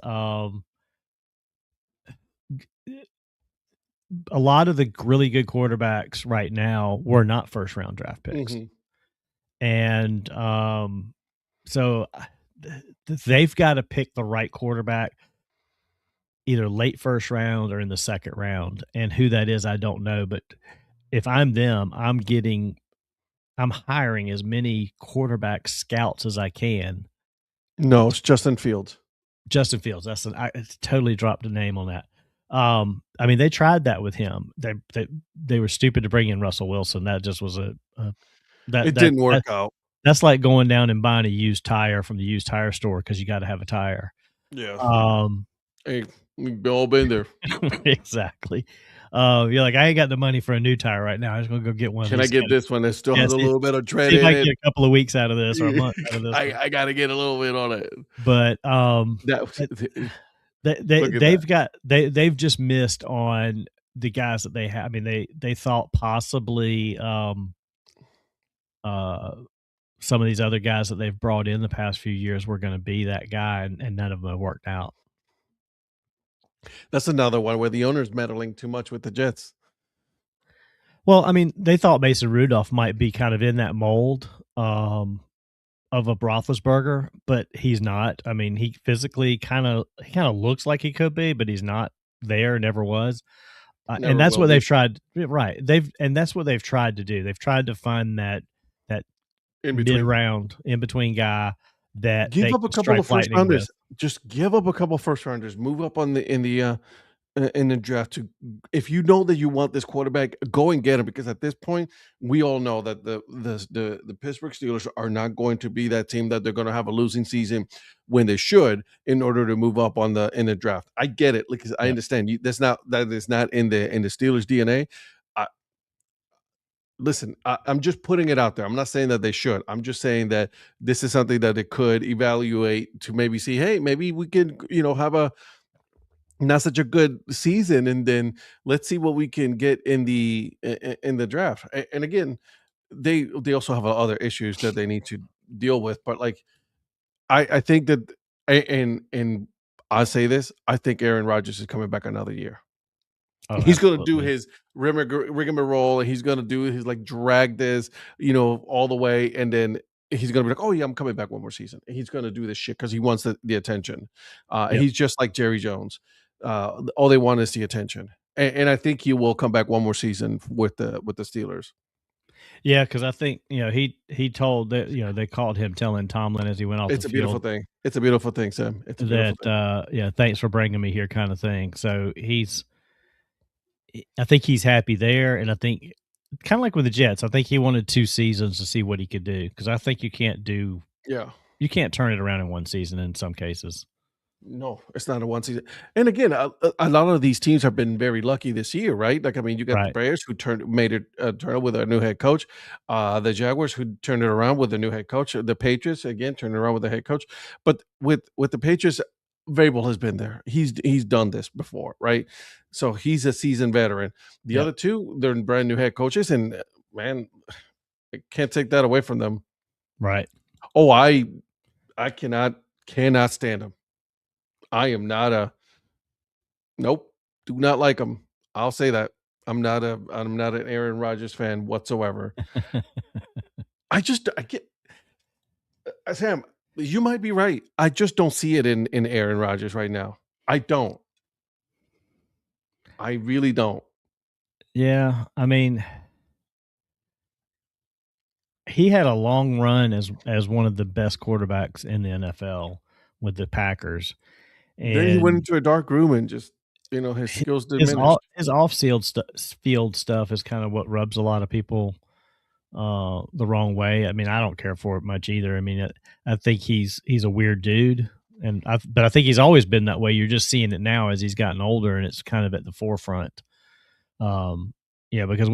S3: A lot of the really good quarterbacks right now were not first round draft picks,
S2: Mhm.
S3: and so they've got to pick the right quarterback either late first round or in the second round. And who that is, I don't know. But if I'm them, I'm hiring as many quarterback scouts as I can.
S2: No, it's Justin Fields.
S3: Justin Fields. I totally dropped a name on that. I mean, they tried that with him. They were stupid to bring in Russell Wilson. That just was
S2: It didn't work out.
S3: That's like going down and buying a used tire from the used tire store because you got to have a tire.
S2: Yeah. Hey, we've all been there.
S3: Exactly. You're like, I ain't got the money for a new tire right now. I'm just gonna go get one.
S2: Can I get this one that still has a little bit of tread
S3: see if
S2: in
S3: I
S2: it?
S3: can get a couple of weeks out of this or a month out of this.
S2: I got to get a little bit on it.
S3: But they've just missed on the guys that they have. I mean, they thought possibly some of these other guys that they've brought in the past few years were going to be that guy, and none of them have worked out.
S2: That's another one where the owner's meddling too much with the Jets.
S3: Well, I mean, they thought Mason Rudolph might be kind of in that mold of a Roethlisberger, but he's not. I mean, he physically kind of looks like he could be, but he's not there. Never was. And that's what they've tried. Right. That's what they've tried to do. They've tried to find that mid-round in between guy that
S2: give up a couple of first rounders. Just give up a couple first rounders. Move up in the draft if you know that you want this quarterback, go and get him, because at this point we all know that the Pittsburgh Steelers are not going to be that team that they're going to have a losing season when they should in order to move up in the draft. I get it, because I understand that is not in the Steelers DNA. Listen, I'm just putting it out there. I'm not saying that they should. I'm just saying that this is something that they could evaluate to maybe see, hey, maybe we can, have a not such a good season, and then let's see what we can get in the draft. And again, they also have other issues that they need to deal with. But like, I think that, and I say this, I think Aaron Rodgers is coming back another year.
S3: Oh,
S2: he's going to do his rigmarole, and he's going to do his drag this, all the way, and then he's going to be like, oh yeah, I'm coming back one more season. And he's going to do this shit because he wants the attention. He's just like Jerry Jones. All they want is the attention, and I think he will come back one more season with the Steelers.
S3: Yeah, because I think he told that they called him telling Tomlin as he went off the
S2: It's a beautiful
S3: field
S2: thing. It's a beautiful thing, Sam. It's a beautiful
S3: that
S2: thing.
S3: thanks for bringing me here kind of thing. So I think he's happy there, and I think kind of like with the Jets, I think he wanted 2 seasons to see what he could do because I think you can't turn it around in 1 season in some cases.
S2: No, it's not a one season. And again, a lot of these teams have been very lucky this year, right? Like, I mean, you got the
S3: Right.
S2: Bears who made it turn with a new head coach, the Jaguars who turned it around with a new head coach, the Patriots again turned it around with a head coach. But with the Patriots, Vrabel has been there. He's done this before, right? So he's a seasoned veteran. The
S3: Yep.
S2: other two, they're brand new head coaches, and man, I can't take that away from them.
S3: Right.
S2: Oh, I cannot stand them. I am not a nope, do not like him. I'll say that. I'm not an Aaron Rodgers fan whatsoever. I get Sam, you might be right. I just don't see it in Aaron Rodgers right now. I don't. I really don't.
S3: Yeah, I mean, he had a long run as one of the best quarterbacks in the NFL with the Packers,
S2: Then he went
S3: and
S2: into a dark room and just, his skills diminished.
S3: his field stuff is kind of what rubs a lot of people the wrong way. I mean, I don't care for it much either. I mean, I think he's a weird dude, but I think he's always been that way. You're just seeing it now as he's gotten older, and it's kind of at the forefront. Because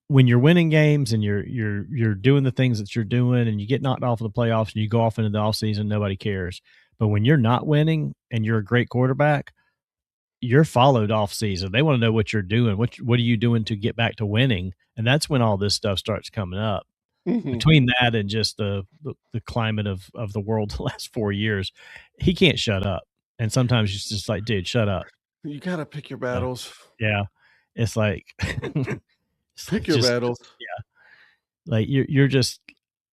S3: when you're winning games and you're doing the things that you're doing, and you get knocked off in the playoffs, and you go off into the offseason, nobody cares. But when you're not winning and you're a great quarterback, you're followed off season. They want to know what you're doing. What are you doing to get back to winning? And that's when all this stuff starts coming up.
S2: Mhm.
S3: Between that and just the climate of the world the last 4 years, he can't shut up. And sometimes it's just like, dude, shut up.
S2: You gotta pick your battles.
S3: Yeah. It's like
S2: Pick your battles.
S3: Yeah. Like you're just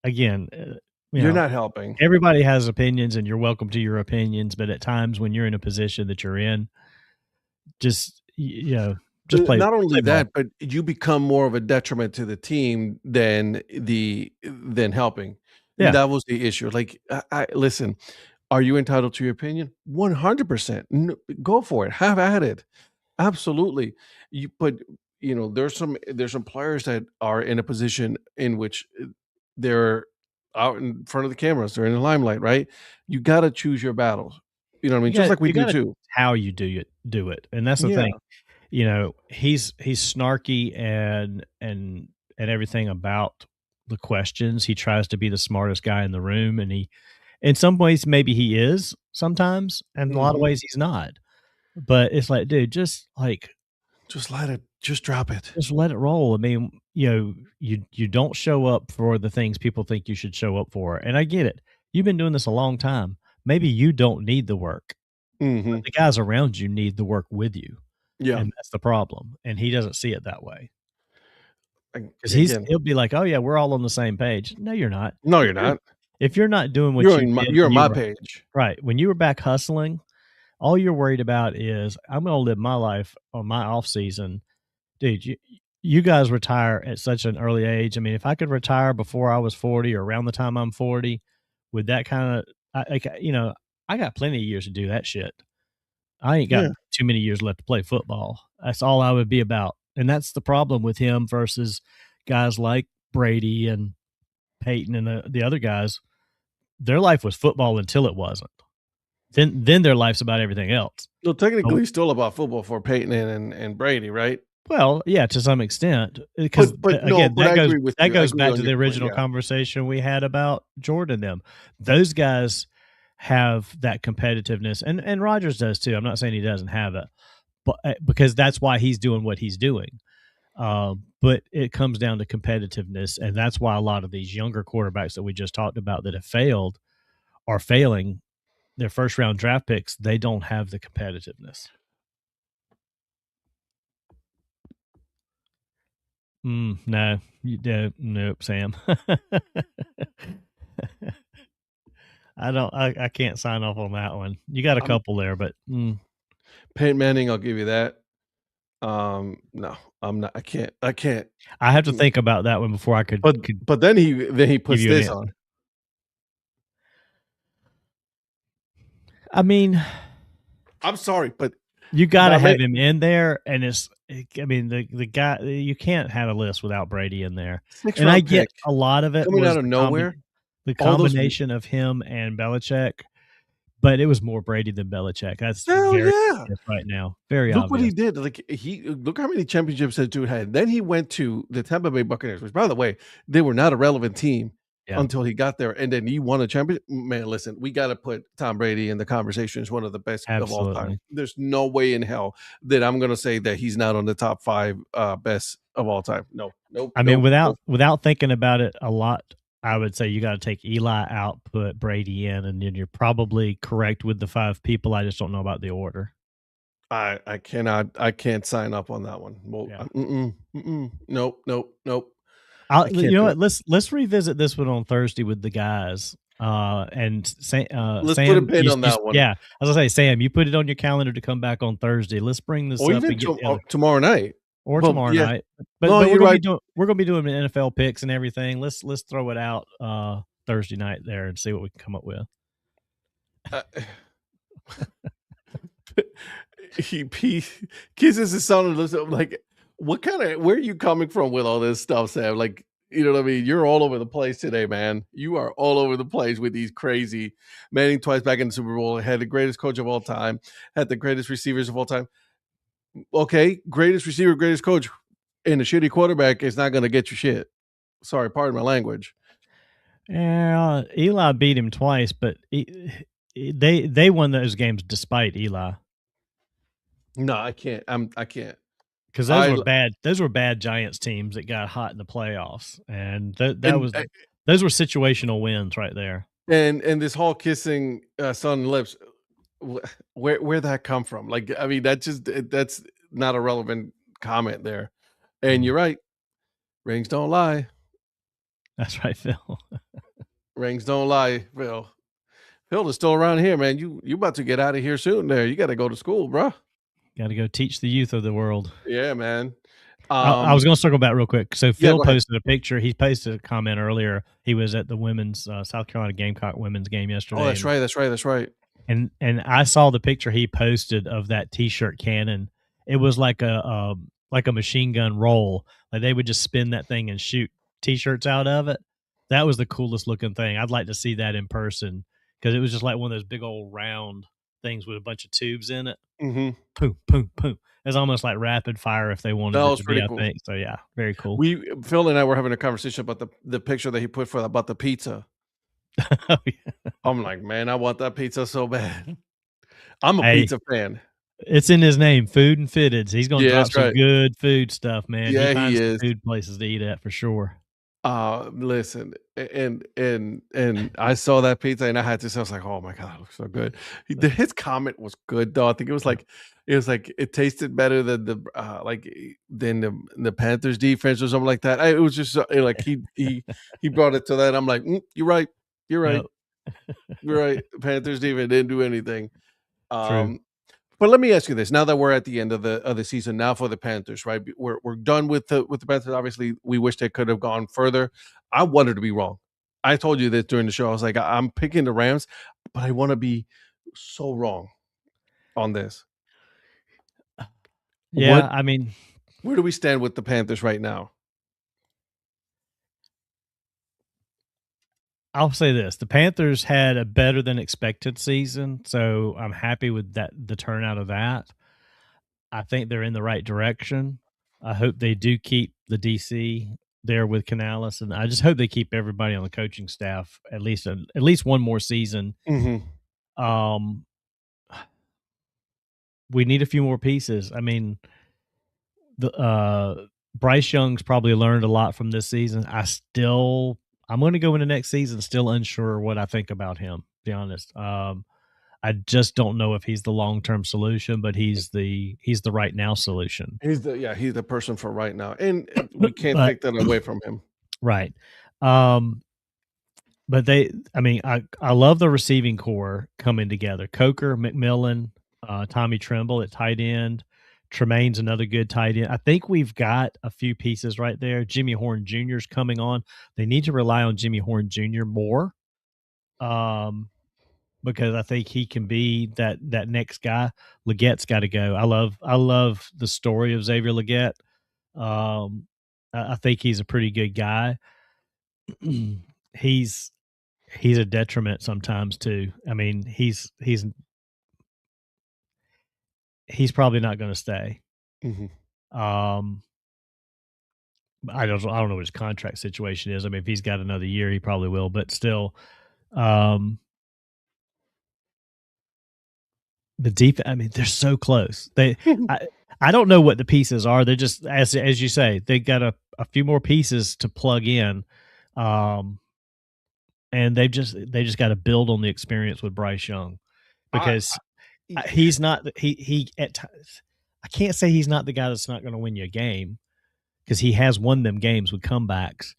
S3: again,
S2: You're not helping.
S3: Everybody has opinions and you're welcome to your opinions, but at times when you're in a position that you're in, just play.
S2: Not only
S3: play ball.
S2: that, but you become more of a detriment to the team than helping.
S3: Yeah.
S2: That was the issue. Like, I listen, are you entitled to your opinion? 100%. Go for it. Have at it. Absolutely. There's some players that are in a position in which they're out in front of the cameras. They're in the limelight, right? You got to choose your battles. You know what I mean? Just like we do too.
S3: How you do it, and that's the thing. He's snarky and everything about the questions. He tries to be the smartest guy in the room, and in some ways maybe he is sometimes, and in a lot of ways he's not. But it's like, dude, just
S2: let it, just drop it.
S3: Just let it roll. I mean, you don't show up for the things people think you should show up for. And I get it. You've been doing this a long time. Maybe you don't need the work.
S2: Mm-hmm.
S3: But the guys around you need the work with you.
S2: Yeah.
S3: And that's the problem. And he doesn't see it that way. Because he'll be like, oh, yeah, we're all on the same page. No, you're not.
S2: No, you're not.
S3: If you're not doing what
S2: you're on my page.
S3: Right. When you were back hustling, all you're worried about is I'm going to live my life on my off season. Dude, you guys retire at such an early age. I mean, if I could retire before I was 40 or around the time I'm 40 with that kind of, I got plenty of years to do that shit. I ain't got too many years left to play football. That's all I would be about. And that's the problem with him versus guys like Brady and Peyton and the other guys. Their life was football until it wasn't. Then their life's about everything else.
S2: Well, technically, it's still about football for Peyton and Brady, right?
S3: Well, yeah, to some extent, because that goes back to the original conversation we had about Jordan. Them, those guys have that competitiveness, and Rodgers does too. I'm not saying he doesn't have it, but because that's why he's doing what he's doing. But it comes down to competitiveness, and that's why a lot of these younger quarterbacks that we just talked about that have failed are failing. Their first round draft picks, they don't have the competitiveness. No, nope, Sam. I can't sign off on that one. You got a couple there, but
S2: Peyton Manning, I'll give you that. No, I'm not. I can't.
S3: I have to think about that one before I could
S2: But then he
S3: give
S2: puts
S3: you an
S2: this
S3: answer.
S2: on.
S3: I mean,
S2: I'm sorry, but
S3: you got to
S2: Now,
S3: have
S2: ma-
S3: him in there, and I mean, the guy, you can't have a list without Brady in there.
S2: sixth
S3: And I
S2: round
S3: get
S2: pick
S3: a lot of it
S2: coming
S3: was
S2: out of nowhere.
S3: the
S2: All those
S3: combination of him and Belichick, but it was more Brady than Belichick. That's
S2: hell
S3: very
S2: yeah.
S3: obvious right now. Very
S2: Look what he
S3: obvious.
S2: did. Like look how many championships that dude had. Then he went to the Tampa Bay Buccaneers, which by the way, they were not a relevant team
S3: Yeah.
S2: until he got there. And then he won a championship. Man, listen, we got to put Tom Brady in the conversation as one of the best of all time.
S3: Absolutely.
S2: There's no way in hell that I'm gonna say that he's not on the top 5 best of all time. No, nope.
S3: I mean,
S2: nope.
S3: without thinking about it a lot, I would say you got to take Eli out, put Brady in, and then you're probably correct with the 5 people. I just don't know about the order.
S2: I can't sign up on that one. Well,
S3: Yeah.
S2: Nope.
S3: You know what? Let's revisit this one on Thursday with the guys. And
S2: Let's
S3: Sam,
S2: put a pin on that one.
S3: Yeah, as I say, Sam, you put it on your calendar to come back on Thursday. Let's bring this
S2: Or
S3: up
S2: even
S3: and get together.
S2: tomorrow night.
S3: Tomorrow night. But
S2: No,
S3: we're
S2: you're
S3: gonna
S2: right.
S3: we're gonna be doing NFL picks and everything. Let's throw it out Thursday night there and see what we can come up with.
S2: He kisses his son and looks up like, where are you coming from with all this stuff, Sam? Like, you know what I mean? You're all over the place today, man. You are all over the place with these crazy Manning twice back in the Super Bowl, had the greatest coach of all time, had the greatest receivers of all time. Okay, greatest receiver, greatest coach, and a shitty quarterback is not going to get you shit. Sorry, pardon my language.
S3: Yeah, Eli beat him twice, but they won those games despite Eli.
S2: No, I can't. I can't.
S3: Because those were bad Giants teams that got hot in the playoffs, and those were situational wins right there.
S2: And this whole kissing son lips, where that come from? Like, I mean, that's not a relevant comment there. And you're right, rings don't lie.
S3: That's right, Phil.
S2: Rings don't lie, Phil. Phil is still around here, man. You about to get out of here soon? There, you got to go to school, bro.
S3: Got to go teach the youth of the world.
S2: Yeah, man.
S3: I was going to circle back real quick. So Phil posted a picture. He posted a comment earlier. He was at the women's South Carolina Gamecock women's game yesterday.
S2: Oh, that's right.
S3: And I saw the picture he posted of that T-shirt cannon. It was like a machine gun roll. Like they would just spin that thing and shoot T-shirts out of it. That was the coolest looking thing. I'd like to see that in person because it was just like one of those big old round things with a bunch of tubes in it.
S2: Mm-hmm.
S3: Boom, boom, boom. It's almost like rapid fire if they wanted it to be, cool. I think. So yeah, very cool.
S2: Phil and I were having a conversation about the picture that he put about the pizza. Oh, yeah. I'm like, man, I want that pizza so bad. I'm a pizza fan.
S3: It's in his name, Food and Fitteds. He's going to drop some good food stuff, man.
S2: Yeah,
S3: he is. Food places to eat at for sure.
S2: Listen, and I saw that pizza and I had to say, I was like, oh my God, it looks so good. His comment was good though. I think it was like it tasted better than the Panthers defense or something like that. It was just like he brought it to that. I'm like, you're right. Yep. You're right. The Panthers defense didn't do anything.
S3: True.
S2: But let me ask you this: now that we're at the end of the season, now for the Panthers, right? We're done with the Panthers. Obviously, we wish they could have gone further. I wanted to be wrong. I told you this during the show. I was like, I'm picking the Rams, but I want to be so wrong on this.
S3: Yeah, I mean,
S2: where do we stand with the Panthers right now?
S3: I'll say this. The Panthers had a better than expected season, so I'm happy with the turnout of that. I think they're in the right direction. I hope they do keep the DC there with Canales, and I just hope they keep everybody on the coaching staff at least one more season.
S2: Mm-hmm.
S3: We need a few more pieces. I mean, Bryce Young's probably learned a lot from this season. I'm going to go into next season still unsure what I think about him, to be honest. I just don't know if he's the long-term solution, but he's the right now solution.
S2: He's the person for right now. And we can't take that away from him.
S3: Right. But I love the receiving core coming together. Coker, McMillan, Tommy Tremble at tight end. Tremaine's another good tight end. I think we've got a few pieces right there. Jimmy Horn Jr. is coming on. They need to rely on Jimmy Horn Jr. more, because I think he can be that next guy. Legette's got to go. I love the story of Xavier Legette. I think he's a pretty good guy. he's a detriment sometimes too. I mean, he's probably not going to stay. I don't know what his contract situation is. I mean, if he's got another year, he probably will. But still, the defense. I mean, they're so close. I don't know what the pieces are. They're just as you say, they got a few more pieces to plug in, and they just got to build on the experience with Bryce Young, because he's not he at times. I can't say he's not the guy that's not going to win you a game, because he has won them games with comebacks,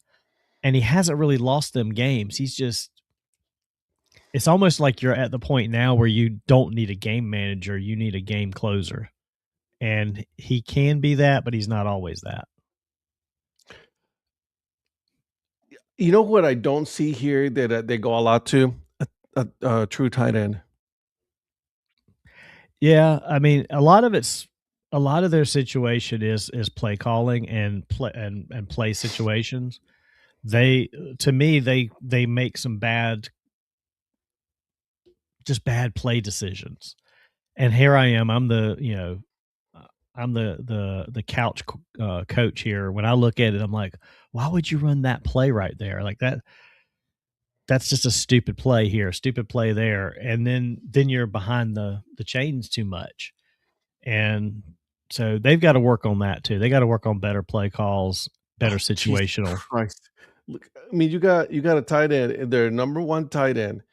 S3: and he hasn't really lost them games. He's just, it's almost like you're at the point now where you don't need a game manager, you need a game closer. And he can be that, but he's not always that.
S2: You know what I don't see here that they go a lot to? A true tight end.
S3: Yeah, I mean, a lot of their situation is play calling and play situations. To me, they make some bad play decisions. And here I am, I'm the couch coach here. When I look at it, I'm like, why would you run that play right there? Like that's just a stupid play here, stupid play there. And then you're behind the chains too much. And so they've got to work on that too. They got to work on better play calls, better situational.
S2: Christ. Look, I mean, you got a tight end, their number one tight end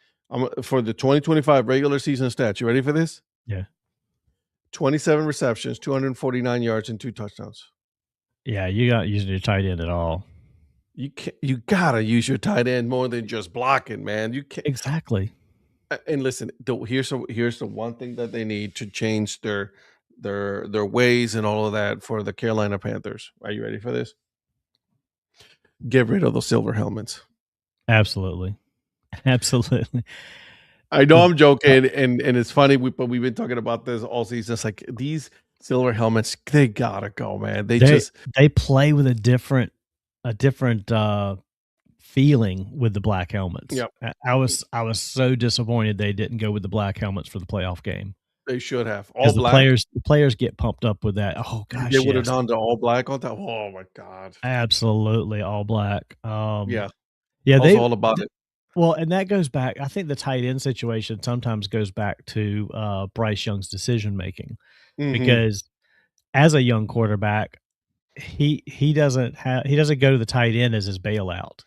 S2: for the 2025 regular season stats. You ready for this?
S3: Yeah.
S2: 27 receptions, 249 yards, and 2 touchdowns.
S3: Yeah, you got using your tight end at all.
S2: You gotta use your tight end more than just blocking, man. You can't
S3: exactly.
S2: And listen, here's the one thing that they need to change their ways and all of that for the Carolina Panthers. Are you ready for this? Get rid of those silver helmets.
S3: Absolutely.
S2: I know I'm joking, and it's funny, but we've been talking about this all season. It's like these silver helmets, they gotta go, man. They
S3: play with a different feeling with the black helmets.
S2: Yep.
S3: I was so disappointed they didn't go with the black helmets for the playoff game.
S2: They should have. All black.
S3: The players get pumped up with that. Oh gosh,
S2: they would have done the all black on top. Oh my god,
S3: absolutely all black.
S2: Yeah,
S3: they
S2: all about it.
S3: Well, and that goes back. I think the tight end situation sometimes goes back to Bryce Young's decision making, because as a young quarterback, he doesn't go to the tight end as his bailout.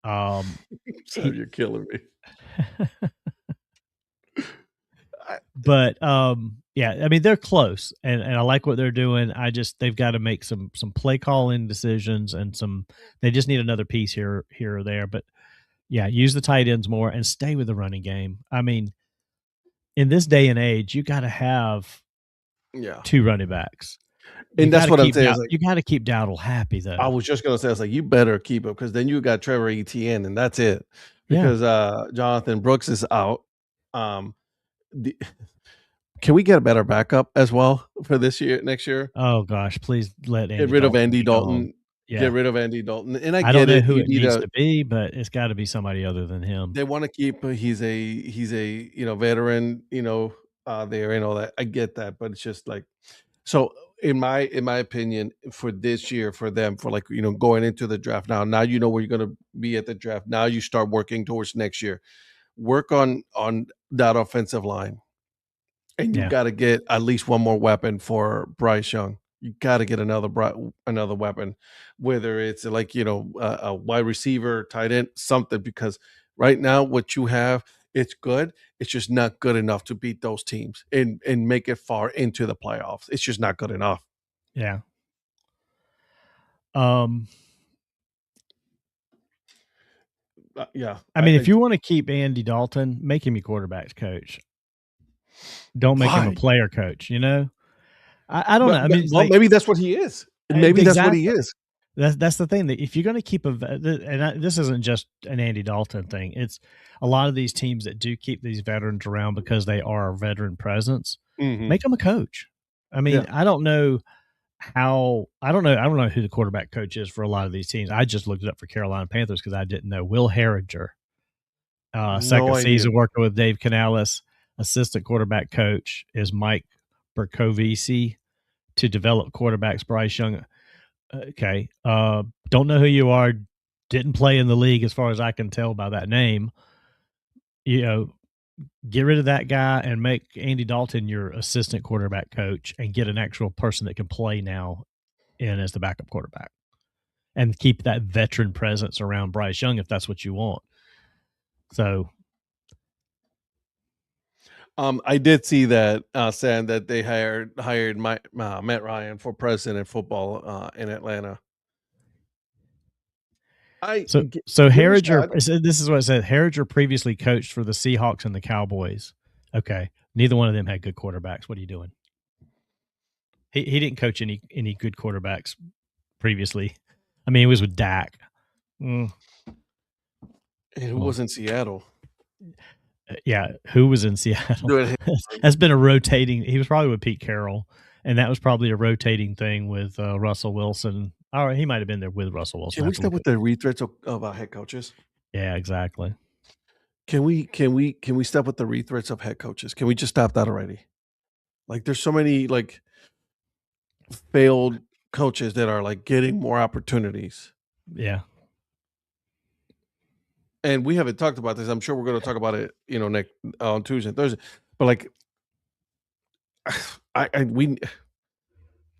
S2: Sorry, you're killing me.
S3: But yeah, I mean, they're close, and I like what they're doing. They've got to make some play calling decisions, and they just need another piece here or there. But yeah, use the tight ends more and stay with the running game. I mean, in this day and age, you got to have 2 running backs.
S2: And that's what I'm saying.
S3: You got to keep Dowdle happy, though.
S2: I was just going to say, I was like, you better keep him, because then you got Trevor Etienne, and that's it. Because Jonathan Brooks is out. Can we get a better backup as well for next year?
S3: Oh gosh, please
S2: get rid of Andy Dalton. Yeah. Get rid of Andy Dalton. And I
S3: don't know who it needs to be, but it's got to be somebody other than him.
S2: They want to keep. He's a veteran. There and all that. I get that, but it's just like, so in my opinion, for this year, for them, for like going into the draft now you know where you're going to be at the draft. Now you start working towards next year. Work on that offensive line, and you got to get at least one more weapon for Bryce Young. You got to get another weapon, whether it's like a wide receiver, tight end, something. Because right now, what you have, it's good. It's just not good enough to beat those teams and make it far into the playoffs. It's just not good enough.
S3: Yeah.
S2: Yeah.
S3: I mean, if you want to keep Andy Dalton, make him your quarterback's coach. Don't make him a
S2: Why?
S3: player coach, you know? I don't know. I mean, it's
S2: Well,
S3: like
S2: maybe that's what he is. Maybe that's what he
S3: exactly.
S2: is.
S3: That's the thing, that if you're going to keep this isn't just an Andy Dalton thing. It's a lot of these teams that do keep these veterans around because they are a veteran presence.
S2: Mhm.
S3: Make them a coach. I mean,
S2: Yeah.
S3: I don't know who the quarterback coach is for a lot of these teams. I just looked it up for Carolina Panthers because I didn't know. Will Harringer,
S2: No
S3: second
S2: idea.
S3: season working with Dave Canales. Assistant quarterback coach is Mike Berkovisi. To develop quarterbacks, Bryce Young. Okay. Don't know who you are. Didn't play in the league as far as I can tell by that name. You know, get rid of that guy and make Andy Dalton your assistant quarterback coach and get an actual person that can play now in as the backup quarterback, and keep that veteran presence around Bryce Young if that's what you want. So
S2: I did see that saying that they hired Matt Ryan for president of football in Atlanta.
S3: So
S2: give it a
S3: Harriger,
S2: shot.
S3: this is what it said. Harriger previously coached for the Seahawks and the Cowboys. Okay. Neither one of them had good quarterbacks. What are you doing? He didn't coach any good quarterbacks previously. I mean, he was with Dak.
S2: And who was in Seattle?
S3: Yeah, who was in Seattle? That's been a rotating. He was probably with Pete Carroll, and that was probably a rotating thing with Russell Wilson. All right, he might have been there with Russell Wilson.
S2: Can we start with the retreads of head coaches?
S3: Yeah, exactly.
S2: Can we stop with the retreads of head coaches? Can we just stop that already? Like, there's so many like failed coaches that are like getting more opportunities.
S3: Yeah.
S2: And we haven't talked about this. I'm sure we're going to talk about it, next on Tuesday and Thursday. But like,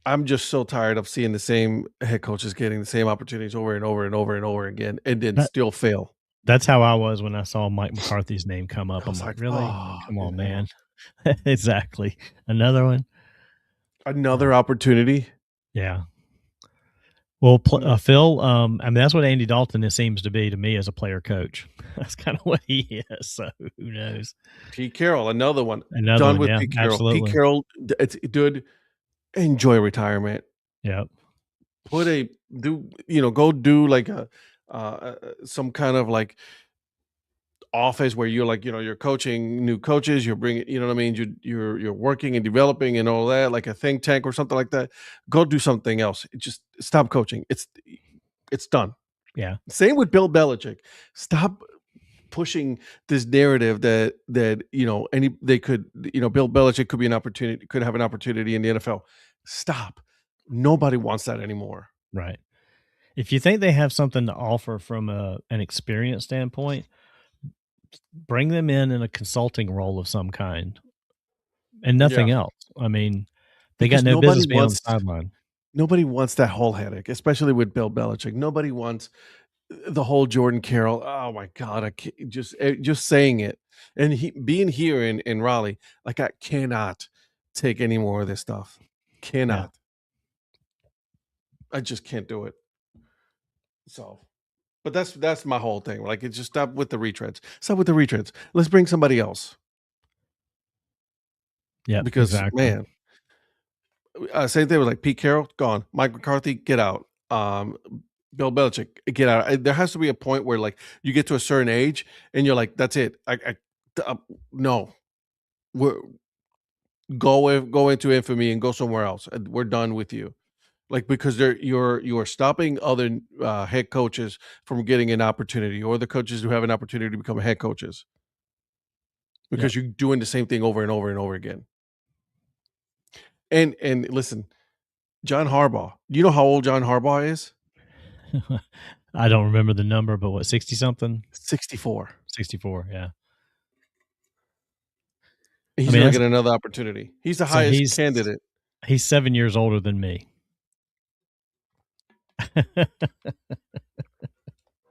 S2: I'm just so tired of seeing the same head coaches getting the same opportunities over and over and over and over again, and then still fail.
S3: That's how I was when I saw Mike McCarthy's name come up. I'm like, really?
S2: Oh,
S3: come on, man. Exactly. Another one.
S2: Another opportunity.
S3: Yeah. Well, Phil, I mean, that's what Andy Dalton seems to be to me as a player coach. That's kind of what he is. So who knows?
S2: Pete Carroll, another one.
S3: Another
S2: Done
S3: one,
S2: with
S3: yeah,
S2: Pete Carroll.
S3: absolutely.
S2: Pete Carroll, dude, enjoy retirement.
S3: Yep.
S2: Go do like some kind of like office where you're like, you're coaching new coaches, you're bringing, you know what I mean? You're working and developing and all that, like a think tank or something like that. Go do something else. Just stop coaching. It's done.
S3: Yeah.
S2: Same with Bill Belichick. Stop pushing this narrative that they could, Bill Belichick could have an opportunity in the NFL. Stop. Nobody wants that anymore.
S3: Right. If you think they have something to offer from an experience standpoint, bring them in a consulting role of some kind and nothing else. I mean, they got no business being on the sideline.
S2: Nobody wants that whole headache, especially with Bill Belichick. Nobody wants the whole Jordan Carroll. Oh my God. I can't, just saying it. And being here in Raleigh, like, I cannot take any more of this stuff. Cannot. I just can't do it. So, but that's my whole thing. Like, it's just stop with the retreads. Stop with the retreads. Let's bring somebody else.
S3: Yeah,
S2: because
S3: exactly.
S2: man, same thing with like Pete Carroll, gone. Mike McCarthy, get out. Bill Belichick, get out. There has to be a point where like you get to a certain age and you're like, that's it. No, go into infamy and go somewhere else. We're done with you. Like, because you're stopping other head coaches from getting an opportunity, or the coaches who have an opportunity to become head coaches, because you're doing the same thing over and over and over again. And listen, John Harbaugh. You know how old John Harbaugh is?
S3: I don't remember the number, but what, 60 something?
S2: 64.
S3: 64, yeah.
S2: He's going to get another opportunity. He's the highest candidate.
S3: He's 7 years older than me.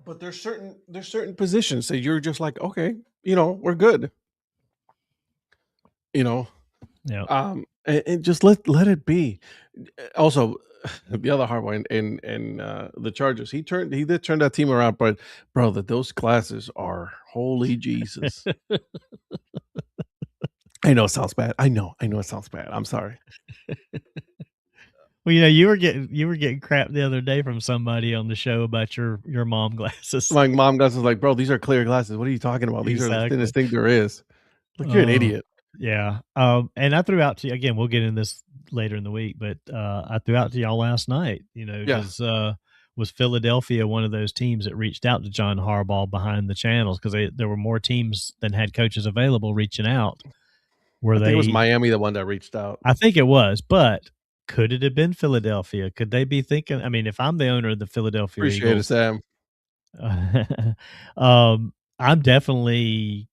S2: But there's certain positions that you're just like, okay, we're good.
S3: Yeah.
S2: And just let it be. Also, the other hard one in the Chargers, he did turn that team around, but bro, those classes are holy Jesus. I know it sounds bad. I know it sounds bad. I'm sorry.
S3: Well, you were getting crap the other day from somebody on the show about your mom glasses.
S2: My mom glasses like, bro, these are clear glasses. What are you talking about? These are the thinnest thing there is. Like, you're an idiot.
S3: Yeah. And I threw out to you again. We'll get in this later in the week, but I threw out to y'all last night. Because was Philadelphia one of those teams that reached out to John Harbaugh behind the channels because there were more teams than had coaches available reaching out.
S2: I think it was Miami, the one that reached out.
S3: I think it was, but could it have been Philadelphia? Could they be thinking? I mean, if I'm the owner of the Philadelphia
S2: Appreciate
S3: Eagles,
S2: it, Sam.
S3: I'm definitely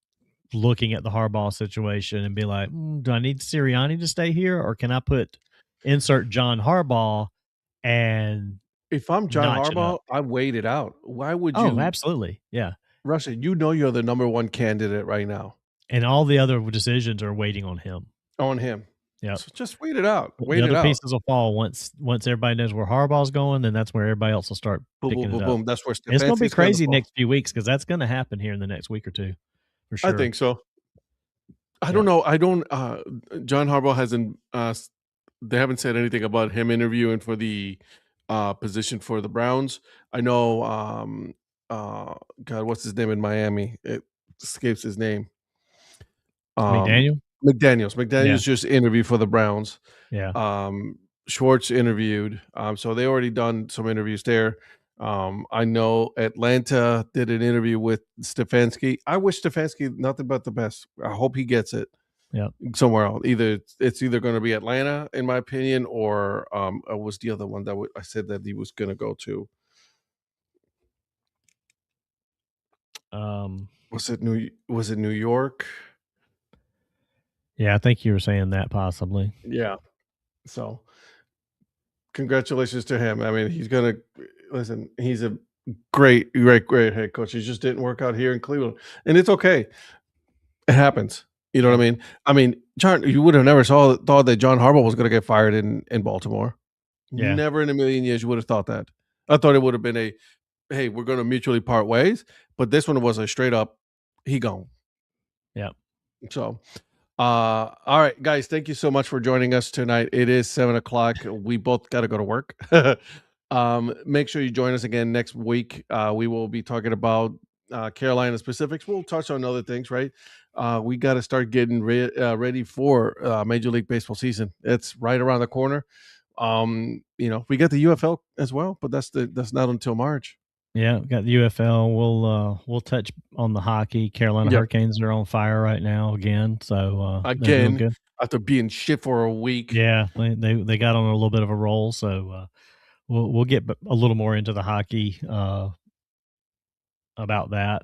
S3: looking at the Harbaugh situation and be like, do I need Sirianni to stay here, or can I insert John Harbaugh? And
S2: if I'm John Harbaugh, I wait it out. Why would you?
S3: Oh, absolutely, yeah.
S2: Russia, you're the number one candidate right now,
S3: and all the other decisions are waiting on him. Yeah,
S2: so just wait it out.
S3: The other pieces will fall once everybody knows where Harbaugh's going. Then that's where everybody else will start picking it up.
S2: Boom. That's where
S3: it's going to be crazy next few weeks because that's going to happen here in the next week or two, for sure.
S2: I think so. I don't know. John Harbaugh hasn't. They haven't said anything about him interviewing for the position for the Browns. I know. God, what's his name in Miami? It escapes his name. McDaniels just interviewed for the Browns.
S3: Yeah.
S2: Schwartz interviewed. So they already done some interviews there. I know Atlanta did an interview with Stefanski. I wish Stefanski nothing but the best. I hope he gets it.
S3: Yeah.
S2: Somewhere else. It's either going to be Atlanta, in my opinion, or was the other one that I said that he was going to go to. Was it New York?
S3: Yeah, I think you were saying that possibly.
S2: Yeah. So congratulations to him. I mean, he's going to listen. He's a great head coach. He just didn't work out here in Cleveland, and it's okay. It happens. You know what I mean? I mean, John, you would have never thought that John Harbaugh was going to get fired in Baltimore.
S3: Yeah.
S2: Never in a million years you would have thought that. I thought it would have been hey, we're going to mutually part ways. But this one was a straight up, he gone.
S3: Yeah.
S2: So, all right, guys, thank you so much for joining us tonight. It is 7:00. We both got to go to work. Make sure you join us again next week. We will be talking about Carolina specifics. We'll touch on other things, right? We got to start getting ready for Major League Baseball season. It's right around the corner. We got the UFL as well, but that's not until March.
S3: Yeah, we got the UFL. We'll touch on the hockey. Carolina Hurricanes are on fire right now again. So
S2: again, after being shit for a week.
S3: Yeah, they got on a little bit of a roll. So we'll get a little more into the hockey about that.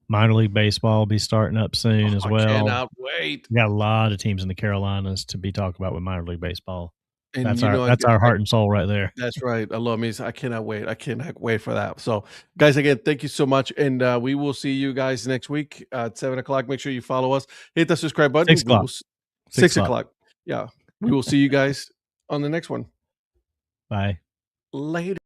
S3: Minor League Baseball will be starting up soon as well.
S2: I cannot wait.
S3: We got a lot of teams in the Carolinas to be talking about with Minor League Baseball.
S2: And
S3: that's our heart and soul right there.
S2: That's right. I love me. I cannot wait. I cannot wait for that. So, guys, again, thank you so much. And we will see you guys next week at 7:00. Make sure you follow us. Hit the subscribe button.
S3: 6 o'clock.
S2: 6 o'clock. Yeah. We will see you guys on the next one.
S3: Bye.
S2: Later.